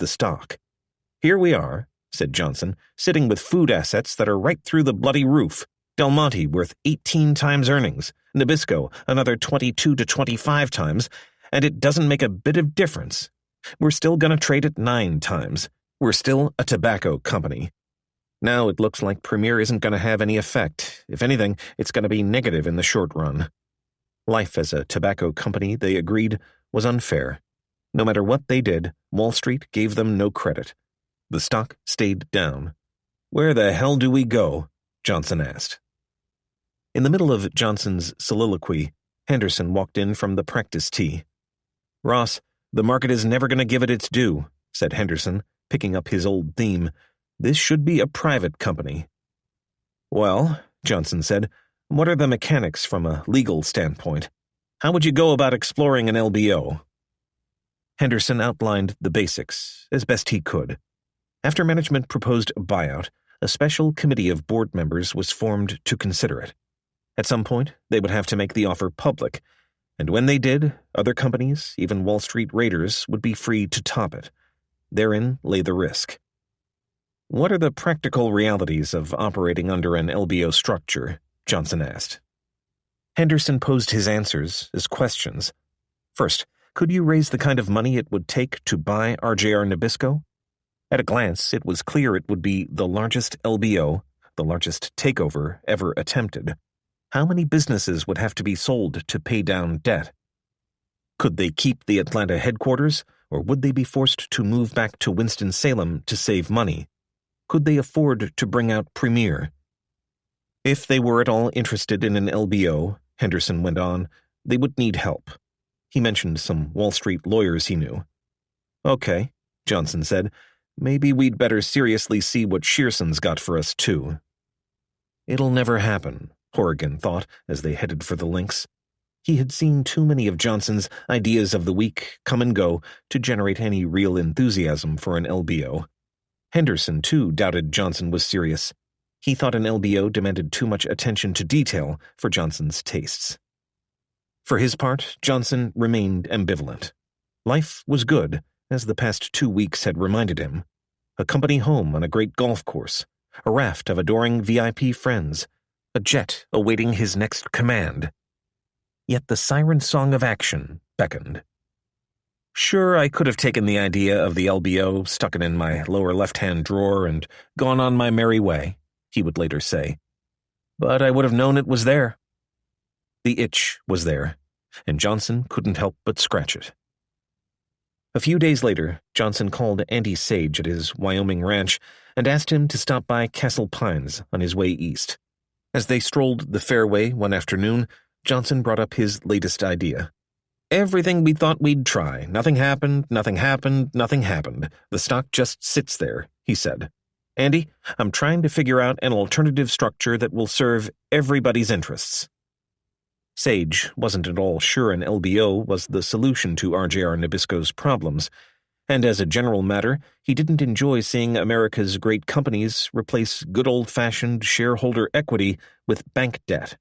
the stock. "Here we are," said Johnson, "sitting with food assets that are right through the bloody roof. Del Monte worth 18 times earnings, Nabisco another 22 to 25 times, and it doesn't make a bit of difference. We're still going to trade at 9 times. We're still a tobacco company. Now it looks like Premier isn't going to have any effect. If anything, it's going to be negative in the short run." Life as a tobacco company, they agreed, was unfair. No matter what they did, Wall Street gave them no credit. The stock stayed down. "Where the hell do we go?" Johnson asked. In the middle of Johnson's soliloquy, Henderson walked in from the practice tee. "Ross, the market is never going to give it its due," said Henderson, picking up his old theme. "This should be a private company." "Well," Johnson said, "what are the mechanics from a legal standpoint? How would you go about exploring an LBO?" Henderson outlined the basics, as best he could. After management proposed a buyout, a special committee of board members was formed to consider it. At some point, they would have to make the offer public, and when they did, other companies, even Wall Street raiders, would be free to top it. Therein lay the risk. "What are the practical realities of operating under an LBO structure?" Johnson asked. Henderson posed his answers as questions. First, could you raise the kind of money it would take to buy RJR Nabisco? At a glance, it was clear it would be the largest LBO, the largest takeover ever attempted. How many businesses would have to be sold to pay down debt? Could they keep the Atlanta headquarters, or would they be forced to move back to Winston-Salem to save money? Could they afford to bring out Premier? If they were at all interested in an LBO, Henderson went on, they would need help. He mentioned some Wall Street lawyers he knew. "Okay," Johnson said, "maybe we'd better seriously see what Shearson's got for us, too." It'll never happen, Horrigan thought as they headed for the links. He had seen too many of Johnson's ideas of the week come and go to generate any real enthusiasm for an LBO. Henderson, too, doubted Johnson was serious. He thought an LBO demanded too much attention to detail for Johnson's tastes. For his part, Johnson remained ambivalent. Life was good, as the past 2 weeks had reminded him. A company home on a great golf course, a raft of adoring VIP friends, a jet awaiting his next command. Yet the siren song of action beckoned. "Sure, I could have taken the idea of the LBO, stuck it in my lower left-hand drawer, and gone on my merry way," he would later say. "But I would have known it was there." The itch was there, and Johnson couldn't help but scratch it. A few days later, Johnson called Andy Sage at his Wyoming ranch and asked him to stop by Castle Pines on his way east. As they strolled the fairway one afternoon, Johnson brought up his latest idea. "Everything we thought we'd try. Nothing happened, nothing happened, nothing happened. The stock just sits there," he said. "Andy, I'm trying to figure out an alternative structure that will serve everybody's interests." Sage wasn't at all sure an LBO was the solution to RJR Nabisco's problems, and as a general matter, he didn't enjoy seeing America's great companies replace good old-fashioned shareholder equity with bank debt.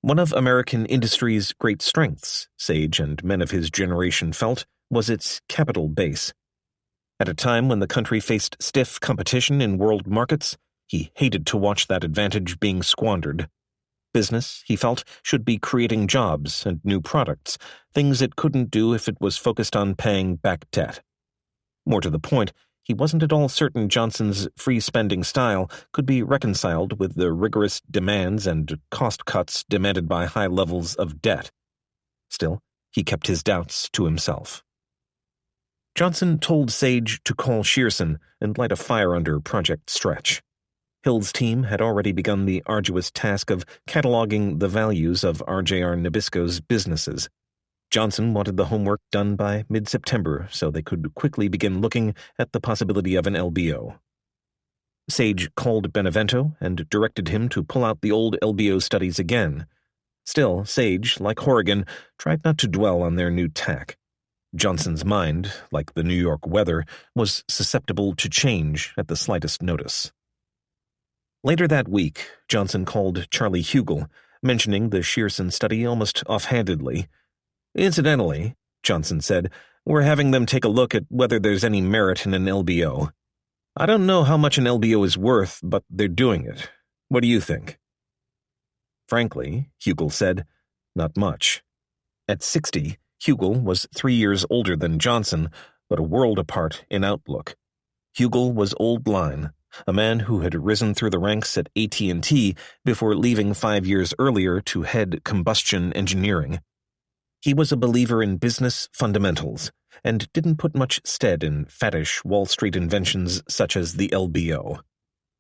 One of American industry's great strengths, Sage and men of his generation felt, was its capital base. At a time when the country faced stiff competition in world markets, he hated to watch that advantage being squandered. Business, he felt, should be creating jobs and new products, things it couldn't do if it was focused on paying back debt. More to the point, he wasn't at all certain Johnson's free-spending style could be reconciled with the rigorous demands and cost cuts demanded by high levels of debt. Still, he kept his doubts to himself. Johnson told Sage to call Shearson and light a fire under Project Stretch. Hill's team had already begun the arduous task of cataloging the values of RJR Nabisco's businesses. Johnson wanted the homework done by mid-September so they could quickly begin looking at the possibility of an LBO. Sage called Benevento and directed him to pull out the old LBO studies again. Still, Sage, like Horrigan, tried not to dwell on their new tack. Johnson's mind, like the New York weather, was susceptible to change at the slightest notice. Later that week, Johnson called Charlie Hugel, mentioning the Shearson study almost offhandedly. "Incidentally," Johnson said, We're having them take a look at whether there's any merit in an LBO. I don't know how much an LBO is worth, but they're doing it. What do you think?" Frankly, Hugel said, not much. At 60, Hugel was 3 years older than Johnson, but a world apart in outlook. Hugel was old line, a man who had risen through the ranks at AT&T before leaving 5 years earlier to head combustion engineering. He was a believer in business fundamentals and didn't put much stead in faddish Wall Street inventions such as the LBO.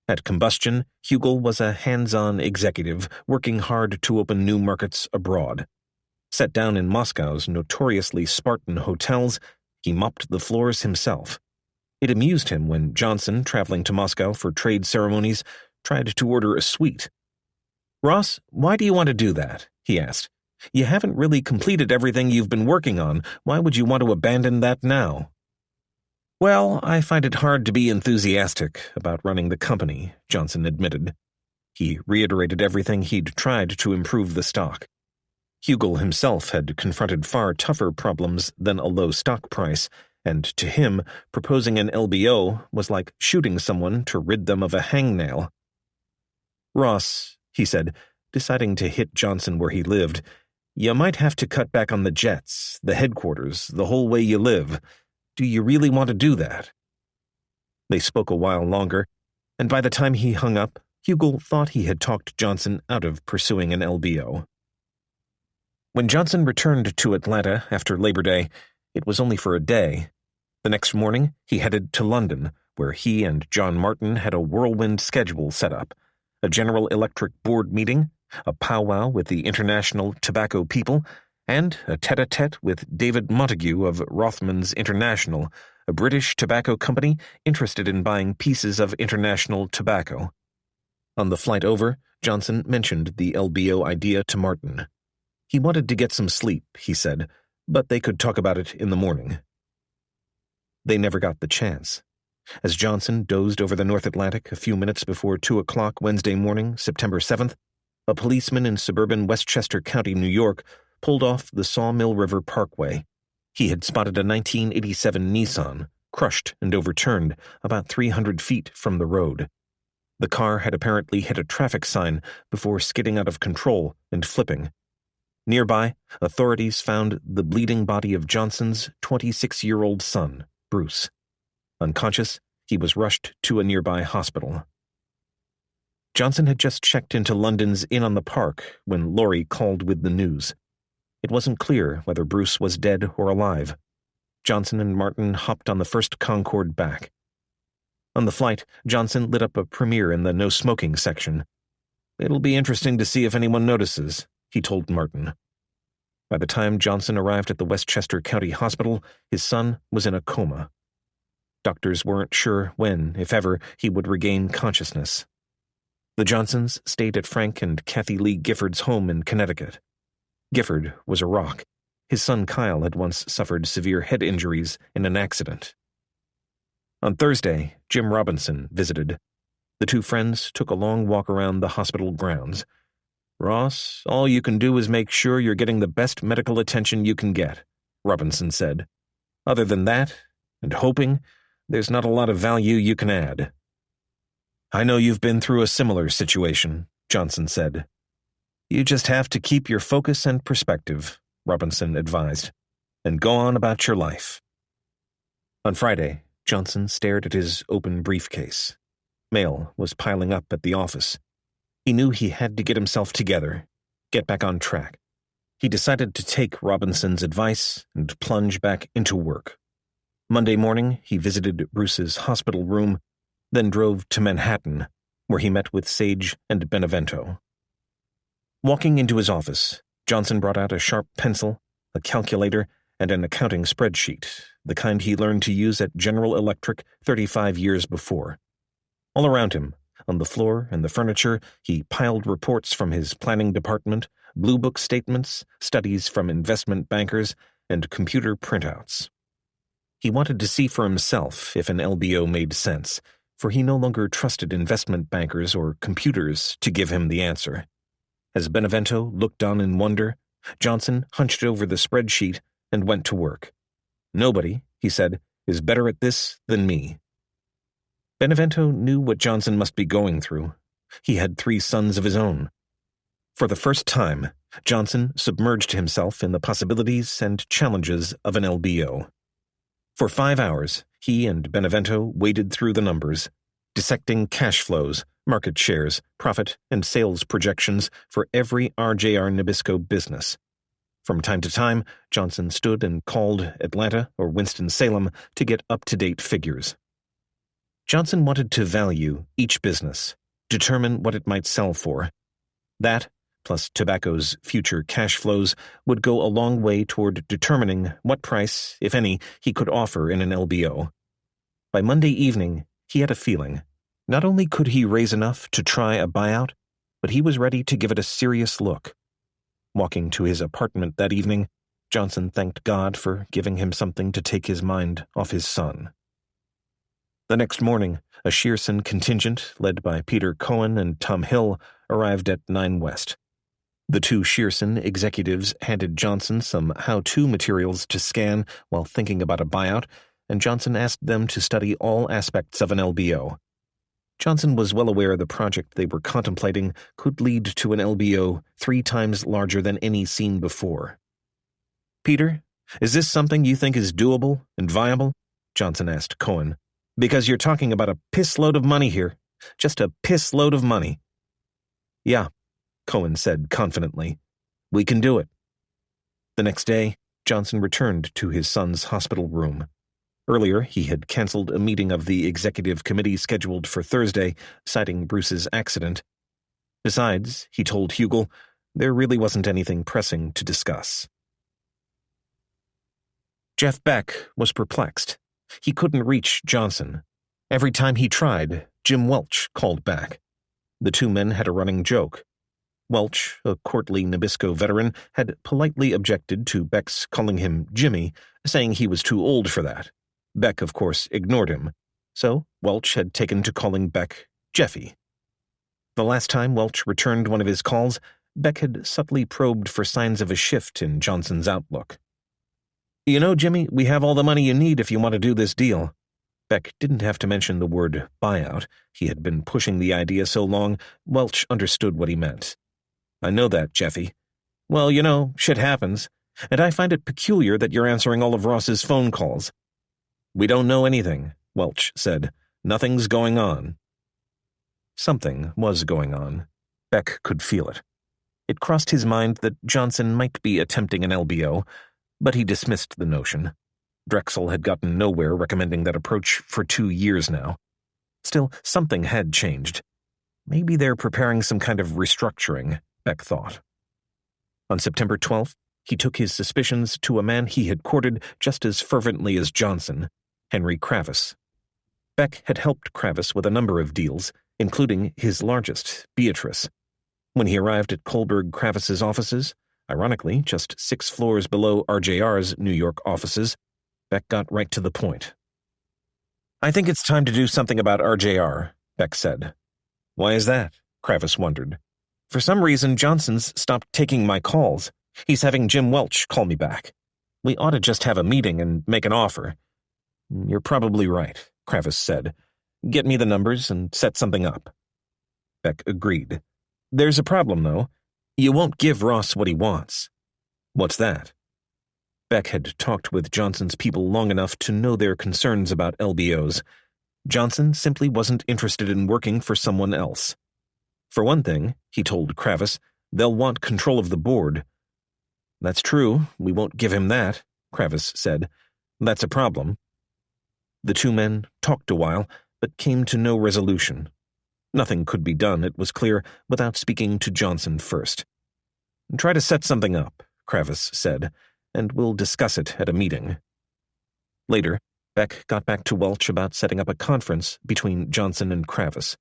At Combustion, Hugel was a hands-on executive working hard to open new markets abroad. Set down in Moscow's notoriously Spartan hotels, he mopped the floors himself. It amused him when Johnson, traveling to Moscow for trade ceremonies, tried to order a suite. "Ross, why do you want to do that?" he asked. "You haven't really completed everything you've been working on. Why would you want to abandon that now?" "Well, I find it hard to be enthusiastic about running the company," Johnson admitted. He reiterated everything he'd tried to improve the stock. Hugel himself had confronted far tougher problems than a low stock price, and to him, proposing an LBO was like shooting someone to rid them of a hangnail. "Ross," he said, deciding to hit Johnson where he lived, "you might have to cut back on the jets, the headquarters, the whole way you live. Do you really want to do that?" They spoke a while longer, and by the time he hung up, Hugel thought he had talked Johnson out of pursuing an LBO. When Johnson returned to Atlanta after Labor Day, it was only for a day. The next morning, he headed to London, where he and John Martin had a whirlwind schedule set up: a General Electric board meeting, a powwow with the International Tobacco People, and a tête-à-tête with David Montague of Rothmans International, a British tobacco company interested in buying pieces of international tobacco. On the flight over, Johnson mentioned the LBO idea to Martin. He wanted to get some sleep, he said, but they could talk about it in the morning. They never got the chance. As Johnson dozed over the North Atlantic a few minutes before 2 o'clock Wednesday morning, September 7th, a policeman in suburban Westchester County, New York, pulled off the Sawmill River Parkway. He had spotted a 1987 Nissan, crushed and overturned about 300 feet from the road. The car had apparently hit a traffic sign before skidding out of control and flipping. Nearby, authorities found the bleeding body of Johnson's 26-year-old son, Bruce. Unconscious, he was rushed to a nearby hospital. Johnson had just checked into London's Inn on the Park when Laurie called with the news. It wasn't clear whether Bruce was dead or alive. Johnson and Martin hopped on the first Concorde back. On the flight, Johnson lit up a premiere in the no-smoking section. "It'll be interesting to see if anyone notices," he told Martin. By the time Johnson arrived at the Westchester County Hospital, his son was in a coma. Doctors weren't sure when, if ever, he would regain consciousness. The Johnsons stayed at Frank and Kathy Lee Gifford's home in Connecticut. Gifford was a rock. His son Kyle had once suffered severe head injuries in an accident. On Thursday, Jim Robinson visited. The two friends took a long walk around the hospital grounds. "Ross, all you can do is make sure you're getting the best medical attention you can get," Robinson said. "Other than that, and hoping, there's not a lot of value you can add." "I know you've been through a similar situation," Johnson said. "You just have to keep your focus and perspective," Robinson advised, "and go on about your life." On Friday, Johnson stared at his open briefcase. Mail was piling up at the office. He knew he had to get himself together, get back on track. He decided to take Robinson's advice and plunge back into work. Monday morning, he visited Bruce's hospital room, then drove to Manhattan, where he met with Sage and Benevento. Walking into his office, Johnson brought out a sharp pencil, a calculator, and an accounting spreadsheet, the kind he learned to use at General Electric 35 years before. All around him, on the floor and the furniture, he piled reports from his planning department, blue book statements, studies from investment bankers, and computer printouts. He wanted to see for himself if an LBO made sense, for he no longer trusted investment bankers or computers to give him the answer. As Benevento looked on in wonder, Johnson hunched over the spreadsheet and went to work. Nobody, he said, is better at this than me. Benevento knew what Johnson must be going through. He had 3 sons of his own. For the first time, Johnson submerged himself in the possibilities and challenges of an LBO. For 5 hours, he and Benevento waded through the numbers, dissecting cash flows, market shares, profit, and sales projections for every RJR Nabisco business. From time to time, Johnson stood and called Atlanta or Winston-Salem to get up-to-date figures. Johnson wanted to value each business, determine what it might sell for. That, plus tobacco's future cash flows, would go a long way toward determining what price, if any, he could offer in an LBO. By Monday evening, he had a feeling. Not only could he raise enough to try a buyout, but he was ready to give it a serious look. Walking to his apartment that evening, Johnson thanked God for giving him something to take his mind off his son. The next morning, a Shearson contingent, led by Peter Cohen and Tom Hill, arrived at 9 West. The 2 Shearson executives handed Johnson some how-to materials to scan while thinking about a buyout, and Johnson asked them to study all aspects of an LBO. Johnson was well aware the project they were contemplating could lead to an LBO 3 times larger than any seen before. "Peter, is this something you think is doable and viable?" Johnson asked Cohen. "Because you're talking about a piss-load of money here. Just a piss-load of money." "Yeah," Cohen said confidently. "We can do it." The next day, Johnson returned to his son's hospital room. Earlier, he had canceled a meeting of the executive committee scheduled for Thursday, citing Bruce's accident. Besides, he told Hugel, there really wasn't anything pressing to discuss. Jeff Beck was perplexed. He couldn't reach Johnson. Every time he tried, Jim Welch called back. The 2 men had a running joke. Welch, a courtly Nabisco veteran, had politely objected to Beck's calling him Jimmy, saying he was too old for that. Beck, of course, ignored him, so Welch had taken to calling Beck Jeffy. The last time Welch returned one of his calls, Beck had subtly probed for signs of a shift in Johnson's outlook. "You know, Jimmy, we have all the money you need if you want to do this deal." Beck didn't have to mention the word buyout. He had been pushing the idea so long, Welch understood what he meant. "I know that, Jeffy. Well, you know, shit happens, and I find it peculiar that you're answering all of Ross's phone calls." "We don't know anything," Welch said. "Nothing's going on." Something was going on. Beck could feel it. It crossed his mind that Johnson might be attempting an LBO, but he dismissed the notion. Drexel had gotten nowhere recommending that approach for 2 years now. Still, something had changed. Maybe they're preparing some kind of restructuring, Beck thought. On September 12th, he took his suspicions to a man he had courted just as fervently as Johnson, Henry Kravis. Beck had helped Kravis with a number of deals, including his largest, Beatrice. When he arrived at Kohlberg Kravis's offices, ironically just 6 floors below RJR's New York offices, Beck got right to the point. "I think it's time to do something about RJR," Beck said. "Why is that?" Kravis wondered. "For some reason, Johnson's stopped taking my calls. He's having Jim Welch call me back. We ought to just have a meeting and make an offer." "You're probably right," Kravis said. "Get me the numbers and set something up." Beck agreed. "There's a problem, though. You won't give Ross what he wants." "What's that?" Beck had talked with Johnson's people long enough to know their concerns about LBOs. Johnson simply wasn't interested in working for someone else. For one thing, he told Kravis, they'll want control of the board. "That's true, we won't give him that," Kravis said. "That's a problem." The 2 men talked a while, but came to no resolution. Nothing could be done, it was clear, without speaking to Johnson first. "Try to set something up," Kravis said, "and we'll discuss it at a meeting." Later, Beck got back to Welch about setting up a conference between Johnson and Kravis.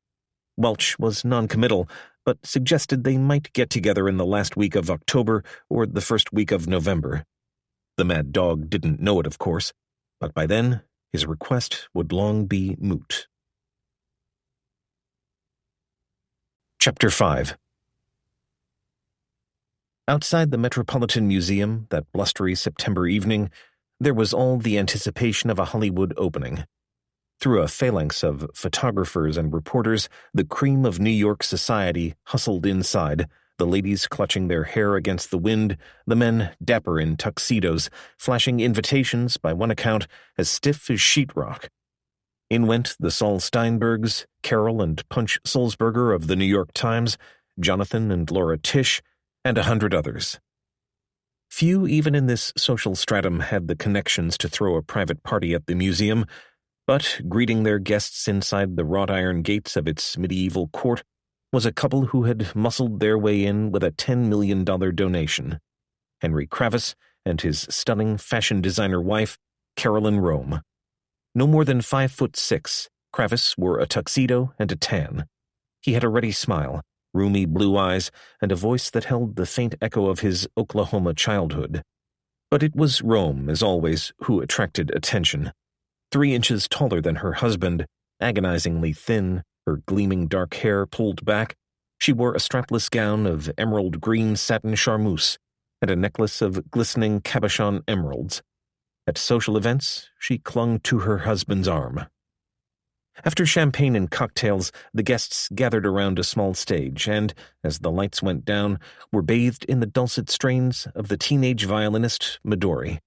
Welch was noncommittal, but suggested they might get together in the last week of October or the first week of November. The mad dog didn't know it, of course, but by then, his request would long be moot. Chapter 5. Outside the Metropolitan Museum that blustery September evening, There was all the anticipation of a Hollywood opening. Through a phalanx of photographers and reporters, the cream of New York society hustled inside, the ladies clutching their hair against the wind, the men dapper in tuxedos, flashing invitations, by one account, as stiff as sheetrock. In went the Saul Steinbergs, Carol and Punch Sulzberger of the New York Times, Jonathan and Laura Tish, and 100 others. Few even in this social stratum had the connections to throw a private party at the museum, but greeting their guests inside the wrought iron gates of its medieval court was a couple who had muscled their way in with a $10 million donation. Henry Kravis and his stunning fashion designer wife, Carolyn Rome. No more than 5'6", Kravis wore a tuxedo and a tan. He had a ready smile, roomy blue eyes, and a voice that held the faint echo of his Oklahoma childhood. But it was Rome, as always, who attracted attention. 3 inches taller than her husband, agonizingly thin, her gleaming dark hair pulled back, she wore a strapless gown of emerald green satin charmeuse and a necklace of glistening cabochon emeralds. At social events, she clung to her husband's arm. After champagne and cocktails, the guests gathered around a small stage and, as the lights went down, were bathed in the dulcet strains of the teenage violinist Midori.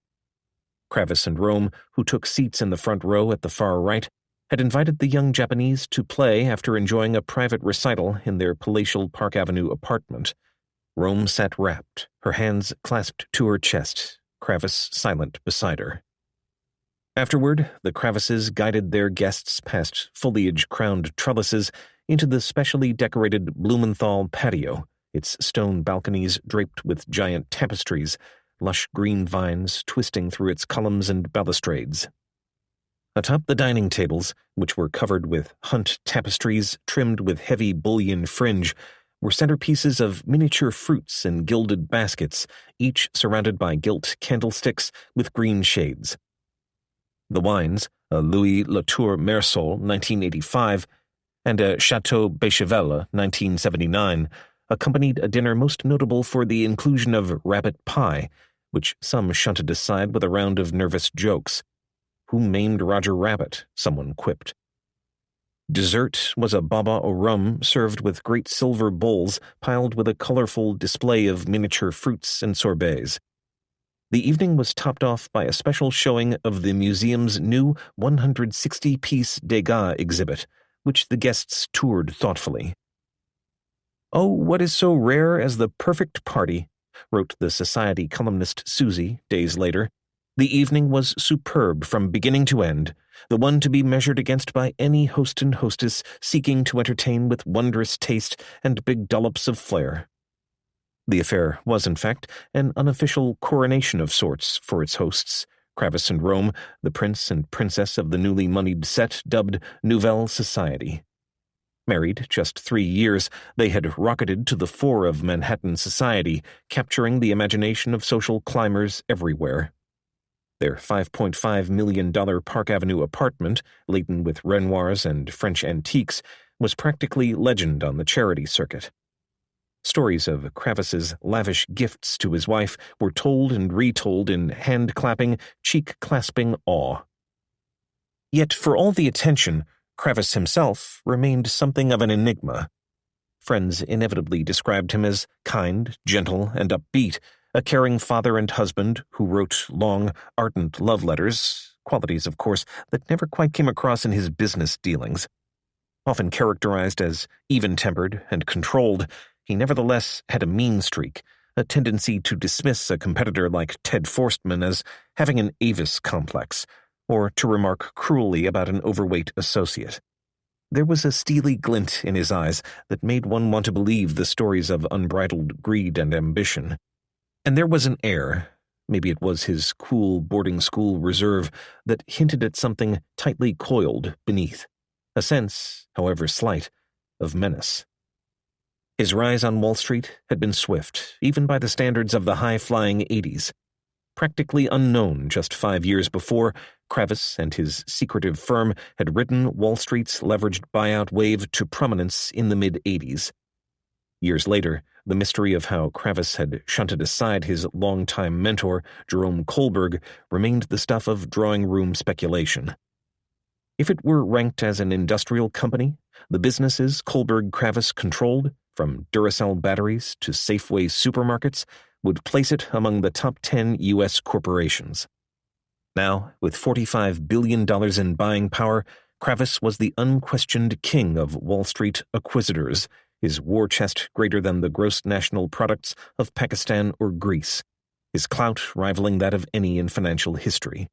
Kravis and Rome, who took seats in the front row at the far right, had invited the young Japanese to play after enjoying a private recital in their palatial Park Avenue apartment. Rome sat rapt, her hands clasped to her chest, Kravis silent beside her. Afterward, the Kravises guided their guests past foliage-crowned trellises into the specially decorated Blumenthal patio, its stone balconies draped with giant tapestries, lush green vines twisting through its columns and balustrades. Atop the dining tables, which were covered with hunt tapestries trimmed with heavy bullion fringe, were centerpieces of miniature fruits in gilded baskets, each surrounded by gilt candlesticks with green shades. The wines, a Louis Latour Mersol 1985 and a Chateau Bechevel 1979, accompanied a dinner most notable for the inclusion of rabbit pie, which some shunted aside with a round of nervous jokes. Who maimed Roger Rabbit? Someone quipped. Dessert was a baba au rum served with great silver bowls piled with a colorful display of miniature fruits and sorbets. The evening was topped off by a special showing of the museum's new 160-piece Degas exhibit, which the guests toured thoughtfully. "Oh, what is so rare as the perfect party," wrote the Society columnist Susie days later. "The evening was superb from beginning to end, the one to be measured against by any host and hostess seeking to entertain with wondrous taste and big dollops of flair." The affair was, in fact, an unofficial coronation of sorts for its hosts, Kravis and Rome, the prince and princess of the newly moneyed set dubbed Nouvelle Society. Married just 3 years, they had rocketed to the fore of Manhattan society, capturing the imagination of social climbers everywhere. Their $5.5 million Park Avenue apartment, laden with Renoirs and French antiques, was practically legend on the charity circuit. Stories of Kravis's lavish gifts to his wife were told and retold in hand-clapping, cheek-clasping awe. Yet for all the attention, Kravis himself remained something of an enigma. Friends inevitably described him as kind, gentle, and upbeat, a caring father and husband who wrote long, ardent love letters, qualities, of course, that never quite came across in his business dealings. Often characterized as even-tempered and controlled, he nevertheless had a mean streak, a tendency to dismiss a competitor like Ted Forstmann as having an Avis complex, or to remark cruelly about an overweight associate. There was a steely glint in his eyes that made one want to believe the stories of unbridled greed and ambition. And there was an air, maybe it was his cool boarding school reserve, that hinted at something tightly coiled beneath, a sense, however slight, of menace. His rise on Wall Street had been swift, even by the standards of the high-flying 80s. Practically unknown just 5 years before, Kravis and his secretive firm had ridden Wall Street's leveraged buyout wave to prominence in the mid-80s. Years later, the mystery of how Kravis had shunted aside his longtime mentor, Jerome Kohlberg, remained the stuff of drawing-room speculation. If it were ranked as an industrial company, the businesses Kohlberg-Kravis controlled, from Duracell batteries to Safeway supermarkets, would place it among the top 10 U.S. corporations. Now, with $45 billion in buying power, Kravis was the unquestioned king of Wall Street acquisitors, his war chest greater than the gross national products of Pakistan or Greece, his clout rivaling that of any in financial history.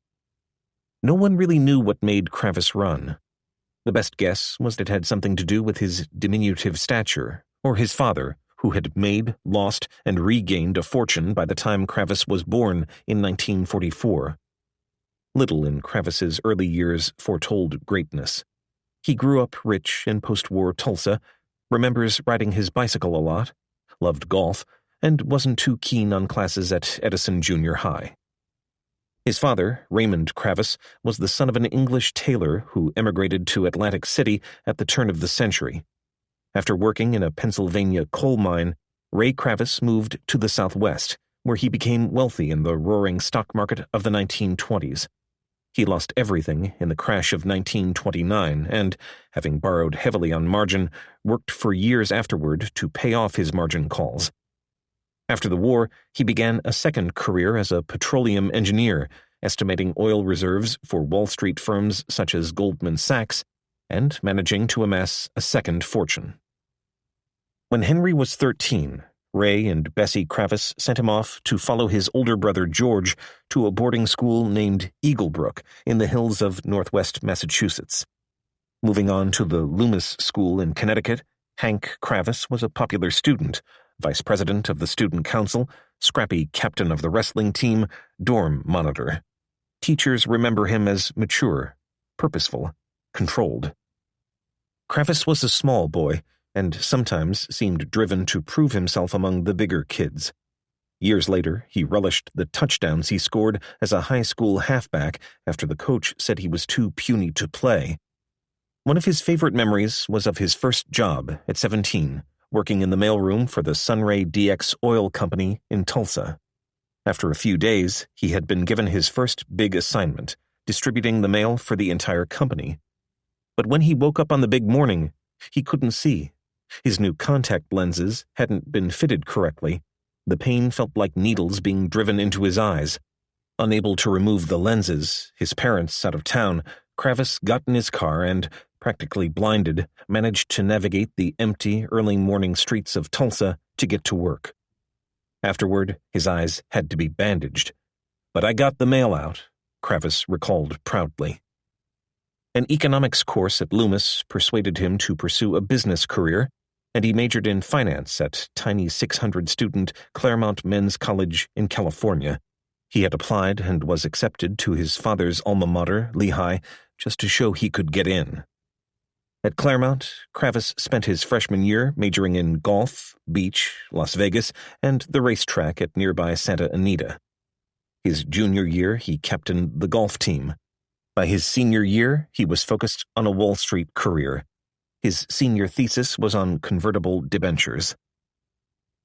No one really knew what made Kravis run. The best guess was that it had something to do with his diminutive stature, or his father, who had made, lost, and regained a fortune by the time Kravis was born in 1944. Little in Kravis's early years foretold greatness. He grew up rich in post-war Tulsa, remembers riding his bicycle a lot, loved golf, and wasn't too keen on classes at Edison Junior High. His father, Raymond Kravis, was the son of an English tailor who emigrated to Atlantic City at the turn of the century. After working in a Pennsylvania coal mine, Ray Kravis moved to the Southwest, where he became wealthy in the roaring stock market of the 1920s. He lost everything in the crash of 1929 and, having borrowed heavily on margin, worked for years afterward to pay off his margin calls. After the war, he began a second career as a petroleum engineer, estimating oil reserves for Wall Street firms such as Goldman Sachs, and managing to amass a second fortune. When Henry was 13, Ray and Bessie Kravis sent him off to follow his older brother George to a boarding school named Eaglebrook in the hills of northwest Massachusetts. Moving on to the Loomis School in Connecticut, Hank Kravis was a popular student, vice president of the student council, scrappy captain of the wrestling team, dorm monitor. Teachers remember him as mature, purposeful, controlled. Kravis was a small boy, and sometimes seemed driven to prove himself among the bigger kids. Years later, he relished the touchdowns he scored as a high school halfback after the coach said he was too puny to play. One of his favorite memories was of his first job at 17, working in the mailroom for the Sunray DX Oil Company in Tulsa. After a few days, he had been given his first big assignment, distributing the mail for the entire company. But when he woke up on the big morning, he couldn't see. His new contact lenses hadn't been fitted correctly. The pain felt like needles being driven into his eyes. Unable to remove the lenses, his parents out of town, Kravis got in his car and, practically blinded, managed to navigate the empty, early morning streets of Tulsa to get to work. Afterward, his eyes had to be bandaged. "But I got the mail out," Kravis recalled proudly. An economics course at Loomis persuaded him to pursue a business career, and he majored in finance at tiny 600-student Claremont Men's College in California. He had applied and was accepted to his father's alma mater, Lehigh, just to show he could get in. At Claremont, Kravis spent his freshman year majoring in golf, beach, Las Vegas, and the racetrack at nearby Santa Anita. His junior year, he captained the golf team. By his senior year, he was focused on a Wall Street career. His senior thesis was on convertible debentures.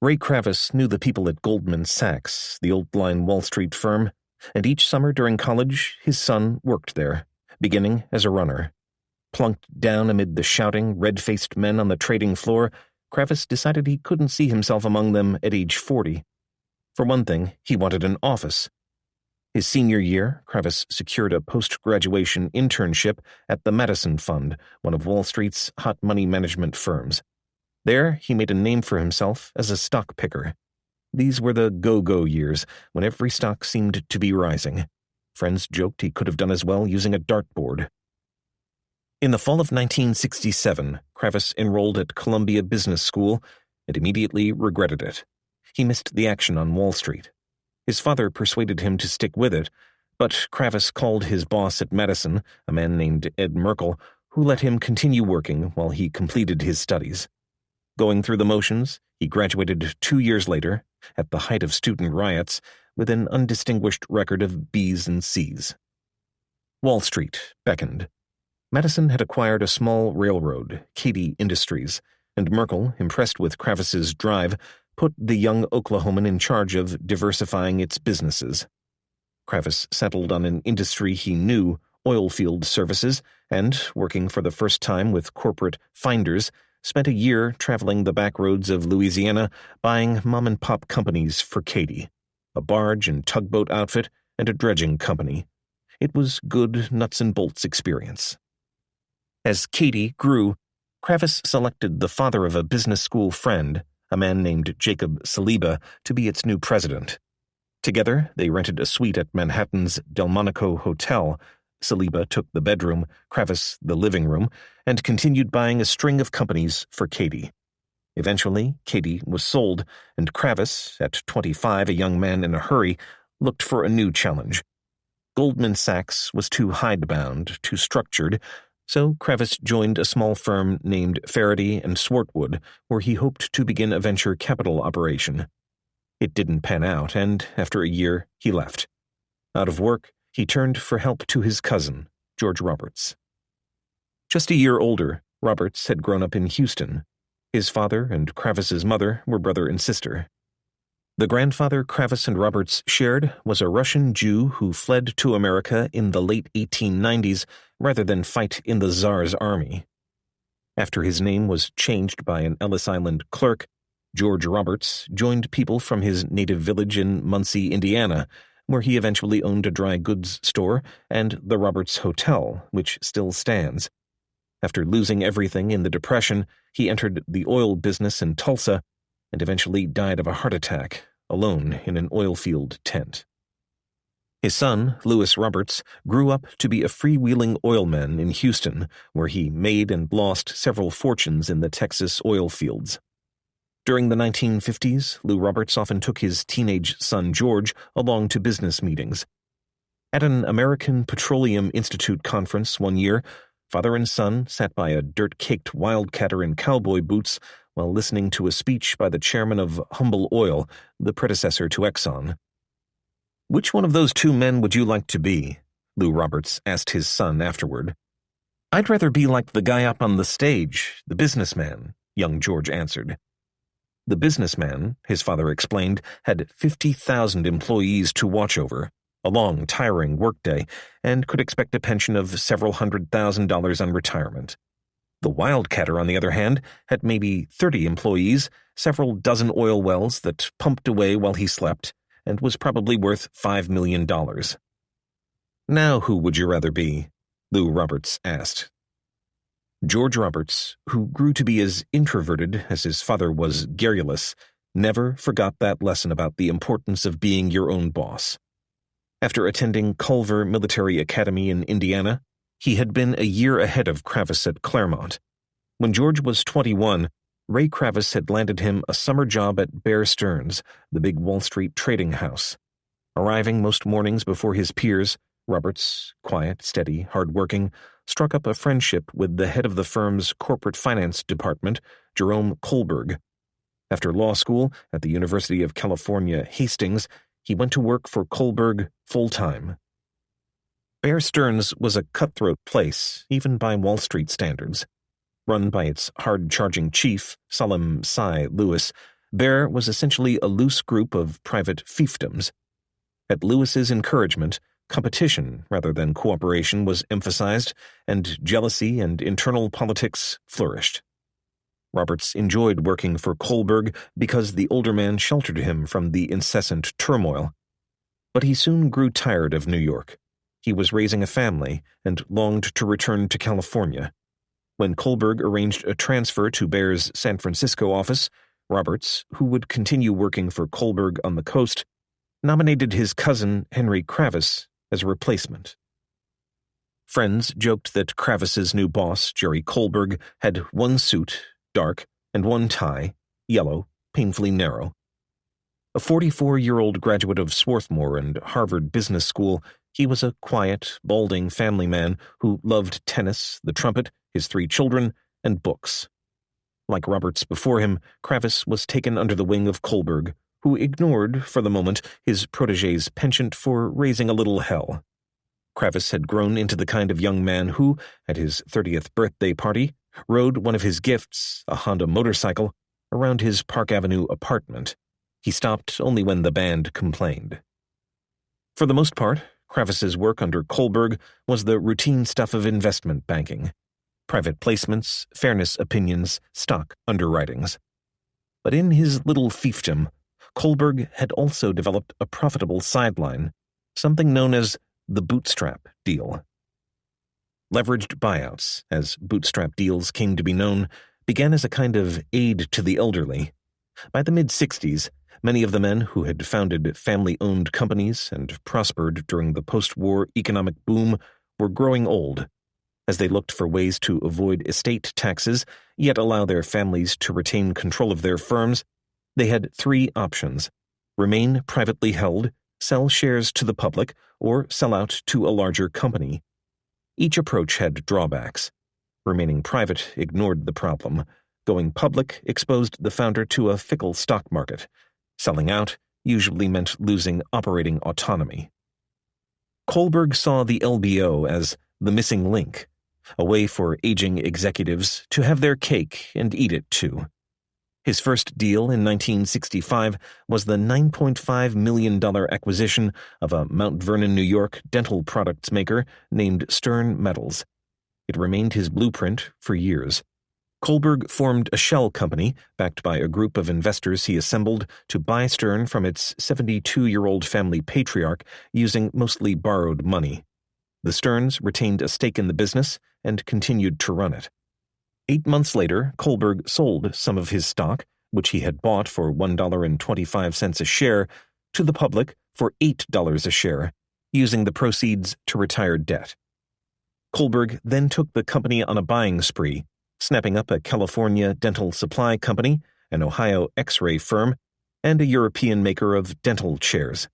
Ray Kravis knew the people at Goldman Sachs, the old-line Wall Street firm, and each summer during college, his son worked there, beginning as a runner. Plunked down amid the shouting, red-faced men on the trading floor, Kravis decided he couldn't see himself among them at age 40. For one thing, he wanted an office. His senior year, Kravis secured a post-graduation internship at the Madison Fund, one of Wall Street's hot money management firms. There, he made a name for himself as a stock picker. These were the go-go years, when every stock seemed to be rising. Friends joked he could have done as well using a dartboard. In the fall of 1967, Kravis enrolled at Columbia Business School and immediately regretted it. He missed the action on Wall Street. His father persuaded him to stick with it, but Kravis called his boss at Madison, a man named Ed Merkel, who let him continue working while he completed his studies. Going through the motions, he graduated 2 years later, at the height of student riots, with an undistinguished record of B's and C's. Wall Street beckoned. Madison had acquired a small railroad, Katy Industries, and Merkel, impressed with Kravis's drive, put the young Oklahoman in charge of diversifying its businesses. Kravis settled on an industry he knew, oilfield services, and, working for the first time with corporate finders, spent a year traveling the back roads of Louisiana buying mom-and-pop companies for Katy, a barge and tugboat outfit and a dredging company. It was good nuts-and-bolts experience. As Katy grew, Kravis selected the father of a business school friend, a man named Jacob Saliba, to be its new president. Together, they rented a suite at Manhattan's Delmonico Hotel. Saliba took the bedroom, Kravis the living room, and continued buying a string of companies for Katy. Eventually, Katy was sold, and Kravis, at 25, a young man in a hurry, looked for a new challenge. Goldman Sachs was too hidebound, too structured, so Kravis joined a small firm named Faraday and Swartwood, where he hoped to begin a venture capital operation. It didn't pan out, and after a year, he left. Out of work, he turned for help to his cousin, George Roberts. Just a year older, Roberts had grown up in Houston. His father and Kravis's mother were brother and sister. The grandfather Kravis and Roberts shared was a Russian Jew who fled to America in the late 1890s rather than fight in the Tsar's army. After his name was changed by an Ellis Island clerk, George Roberts joined people from his native village in Muncie, Indiana, where he eventually owned a dry goods store and the Roberts Hotel, which still stands. After losing everything in the Depression, he entered the oil business in Tulsa and eventually died of a heart attack, alone in an oil field tent. His son, Lewis Roberts, grew up to be a freewheeling oilman in Houston, where he made and lost several fortunes in the Texas oil fields. During the 1950s, Lou Roberts often took his teenage son George along to business meetings. At an American Petroleum Institute conference one year, father and son sat by a dirt-caked wildcatter in cowboy boots while listening to a speech by the chairman of Humble Oil, the predecessor to Exxon. "Which one of those two men would you like to be?" Lou Roberts asked his son afterward. "I'd rather be like the guy up on the stage, the businessman," young George answered. The businessman, his father explained, had 50,000 employees to watch over, a long, tiring workday, and could expect a pension of several $100,000 on retirement. The wildcatter, on the other hand, had maybe 30 employees, several dozen oil wells that pumped away while he slept, and was probably worth $5 million. "Now who would you rather be?" Lou Roberts asked. George Roberts, who grew to be as introverted as his father was garrulous, never forgot that lesson about the importance of being your own boss. After attending Culver Military Academy in Indiana, he had been a year ahead of Kravis at Claremont. When George was 21, Ray Kravis had landed him a summer job at Bear Stearns, the big Wall Street trading house. Arriving most mornings before his peers, Roberts, quiet, steady, hard-working, struck up a friendship with the head of the firm's corporate finance department, Jerome Kohlberg. After law school at the University of California, Hastings, he went to work for Kohlberg full-time. Bear Stearns was a cutthroat place, even by Wall Street standards. Run by its hard-charging chief, Salim Sy Lewis, Bear was essentially a loose group of private fiefdoms. At Lewis's encouragement, competition rather than cooperation was emphasized, and jealousy and internal politics flourished. Roberts enjoyed working for Kohlberg because the older man sheltered him from the incessant turmoil. But he soon grew tired of New York. He was raising a family and longed to return to California. When Kohlberg arranged a transfer to Bear's San Francisco office, Roberts, who would continue working for Kohlberg on the coast, nominated his cousin Henry Kravis as a replacement. Friends joked that Kravis's new boss, Jerry Kohlberg, had one suit, dark, and one tie, yellow, painfully narrow. A 44-year-old graduate of Swarthmore and Harvard Business School, he was a quiet, balding family man who loved tennis, the trumpet, his 3 children, and books. Like Roberts before him, Kravis was taken under the wing of Kohlberg, who ignored, for the moment, his protégé's penchant for raising a little hell. Kravis had grown into the kind of young man who, at his 30th birthday party, rode one of his gifts, a Honda motorcycle, around his Park Avenue apartment. He stopped only when the band complained. For the most part, Kravis's work under Kohlberg was the routine stuff of investment banking. Private placements, fairness opinions, stock underwritings. But in his little fiefdom, Kohlberg had also developed a profitable sideline, something known as the bootstrap deal. Leveraged buyouts, as bootstrap deals came to be known, began as a kind of aid to the elderly. By the mid-60s, many of the men who had founded family-owned companies and prospered during the post-war economic boom were growing old. As they looked for ways to avoid estate taxes, yet allow their families to retain control of their firms, they had three options: remain privately held, sell shares to the public, or sell out to a larger company. Each approach had drawbacks. Remaining private ignored the problem. Going public exposed the founder to a fickle stock market. Selling out usually meant losing operating autonomy. Kohlberg saw the LBO as the missing link, a way for aging executives to have their cake and eat it too. His first deal in 1965 was the $9.5 million acquisition of a Mount Vernon, New York dental products maker named Stern Metals. It remained his blueprint for years. Kohlberg formed a shell company, backed by a group of investors he assembled, to buy Stern from its 72-year-old family patriarch using mostly borrowed money. The Sterns retained a stake in the business and continued to run it. 8 months later, Kohlberg sold some of his stock, which he had bought for $1.25 a share, to the public for $8 a share, using the proceeds to retire debt. Kohlberg then took the company on a buying spree, snapping up a California dental supply company, an Ohio X-ray firm, and a European maker of dental chairs.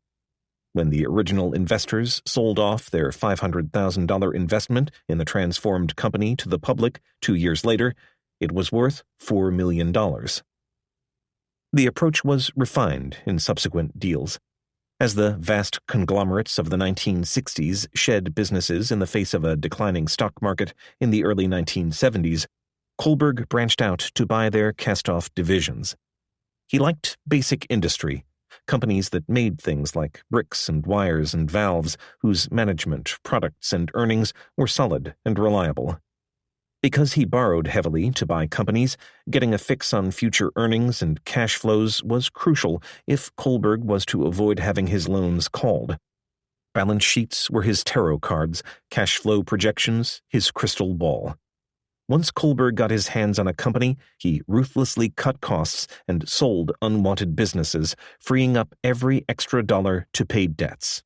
When the original investors sold off their $500,000 investment in the transformed company to the public 2 years later, it was worth $4 million. The approach was refined in subsequent deals. As the vast conglomerates of the 1960s shed businesses in the face of a declining stock market in the early 1970s, Kohlberg branched out to buy their cast-off divisions. He liked basic industry, companies that made things like bricks and wires and valves whose management, products, and earnings were solid and reliable. Because he borrowed heavily to buy companies, getting a fix on future earnings and cash flows was crucial if Kohlberg was to avoid having his loans called. Balance sheets were his tarot cards, cash flow projections his crystal ball. Once Kohlberg got his hands on a company, he ruthlessly cut costs and sold unwanted businesses, freeing up every extra dollar to pay debts.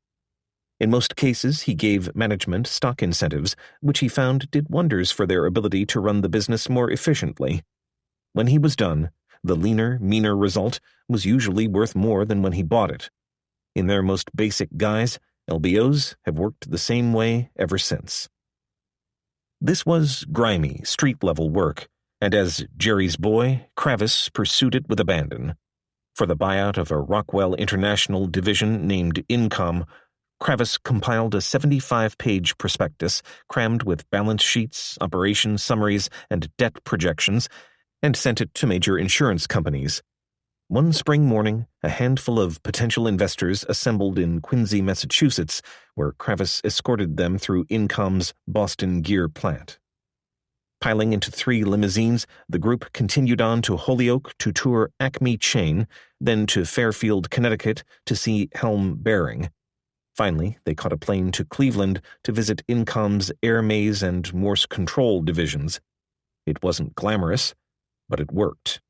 In most cases, he gave management stock incentives, which he found did wonders for their ability to run the business more efficiently. When he was done, the leaner, meaner result was usually worth more than when he bought it. In their most basic guise, LBOs have worked the same way ever since. This was grimy, street-level work, and as Jerry's boy, Kravis pursued it with abandon. For the buyout of a Rockwell International division named Incom, Kravis compiled a 75-page prospectus crammed with balance sheets, operation summaries, and debt projections, and sent it to major insurance companies. One spring morning, a handful of potential investors assembled in Quincy, Massachusetts, where Kravis escorted them through Incom's Boston Gear plant. Piling into 3 limousines, the group continued on to Holyoke to tour Acme Chain, then to Fairfield, Connecticut to see Helm Bearing. Finally, they caught a plane to Cleveland to visit Incom's Air Maze and Morse Control divisions. It wasn't glamorous, but it worked.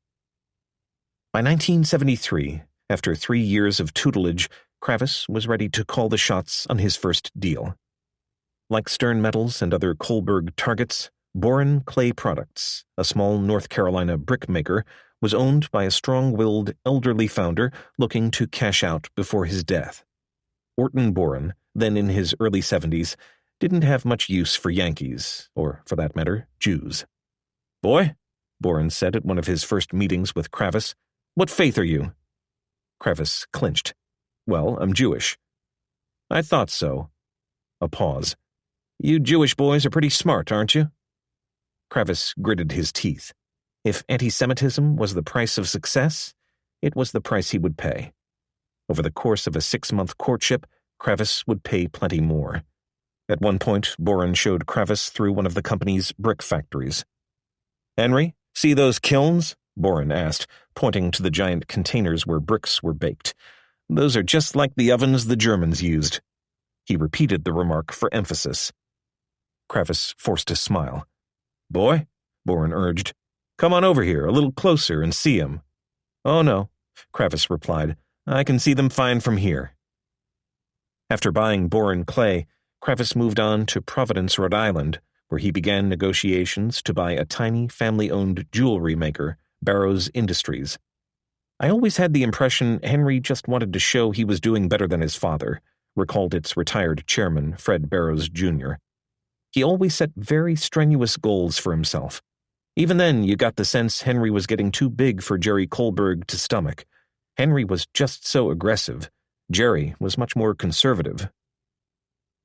By 1973, after 3 years of tutelage, Kravis was ready to call the shots on his first deal. Like Stern Metals and other Kohlberg targets, Boren Clay Products, a small North Carolina brick maker, was owned by a strong-willed elderly founder looking to cash out before his death. Orton Boren, then in his early 70s, didn't have much use for Yankees, or, for that matter, Jews. "Boy," Boren said at one of his first meetings with Kravis, "what faith are you?" Kravis clinched. "Well, I'm Jewish." "I thought so." A pause. "You Jewish boys are pretty smart, aren't you?" Kravis gritted his teeth. If anti-Semitism was the price of success, it was the price he would pay. Over the course of a 6-month courtship, Kravis would pay plenty more. At one point, Boren showed Kravis through one of the company's brick factories. "Henry, see those kilns?" Boren asked, pointing to the giant containers where bricks were baked. "Those are just like the ovens the Germans used." He repeated the remark for emphasis. Kravis forced a smile. "Boy," Boren urged, "come on over here, a little closer, and see 'em." "Oh, no," Kravis replied. "I can see them fine from here." After buying Boren clay, Kravis moved on to Providence, Rhode Island, where he began negotiations to buy a tiny family-owned jewelry maker, Barrows Industries. "I always had the impression Henry just wanted to show he was doing better than his father," recalled its retired chairman, Fred Barrows, Jr. "He always set very strenuous goals for himself. Even then, you got the sense Henry was getting too big for Jerry Kohlberg to stomach. Henry was just so aggressive. Jerry was much more conservative."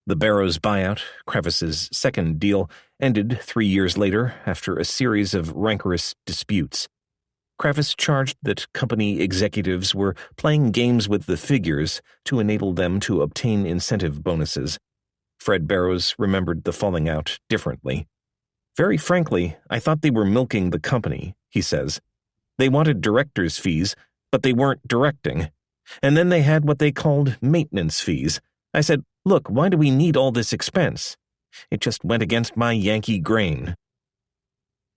The Barrows buyout, Kravis's second deal, ended 3 years later after a series of rancorous disputes. Kravis charged that company executives were playing games with the figures to enable them to obtain incentive bonuses. Fred Barrows remembered the falling out differently. "Very frankly, I thought they were milking the company," he says. "They wanted directors' fees, but they weren't directing. And then they had what they called maintenance fees. I said, look, why do we need all this expense? It just went against my Yankee grain."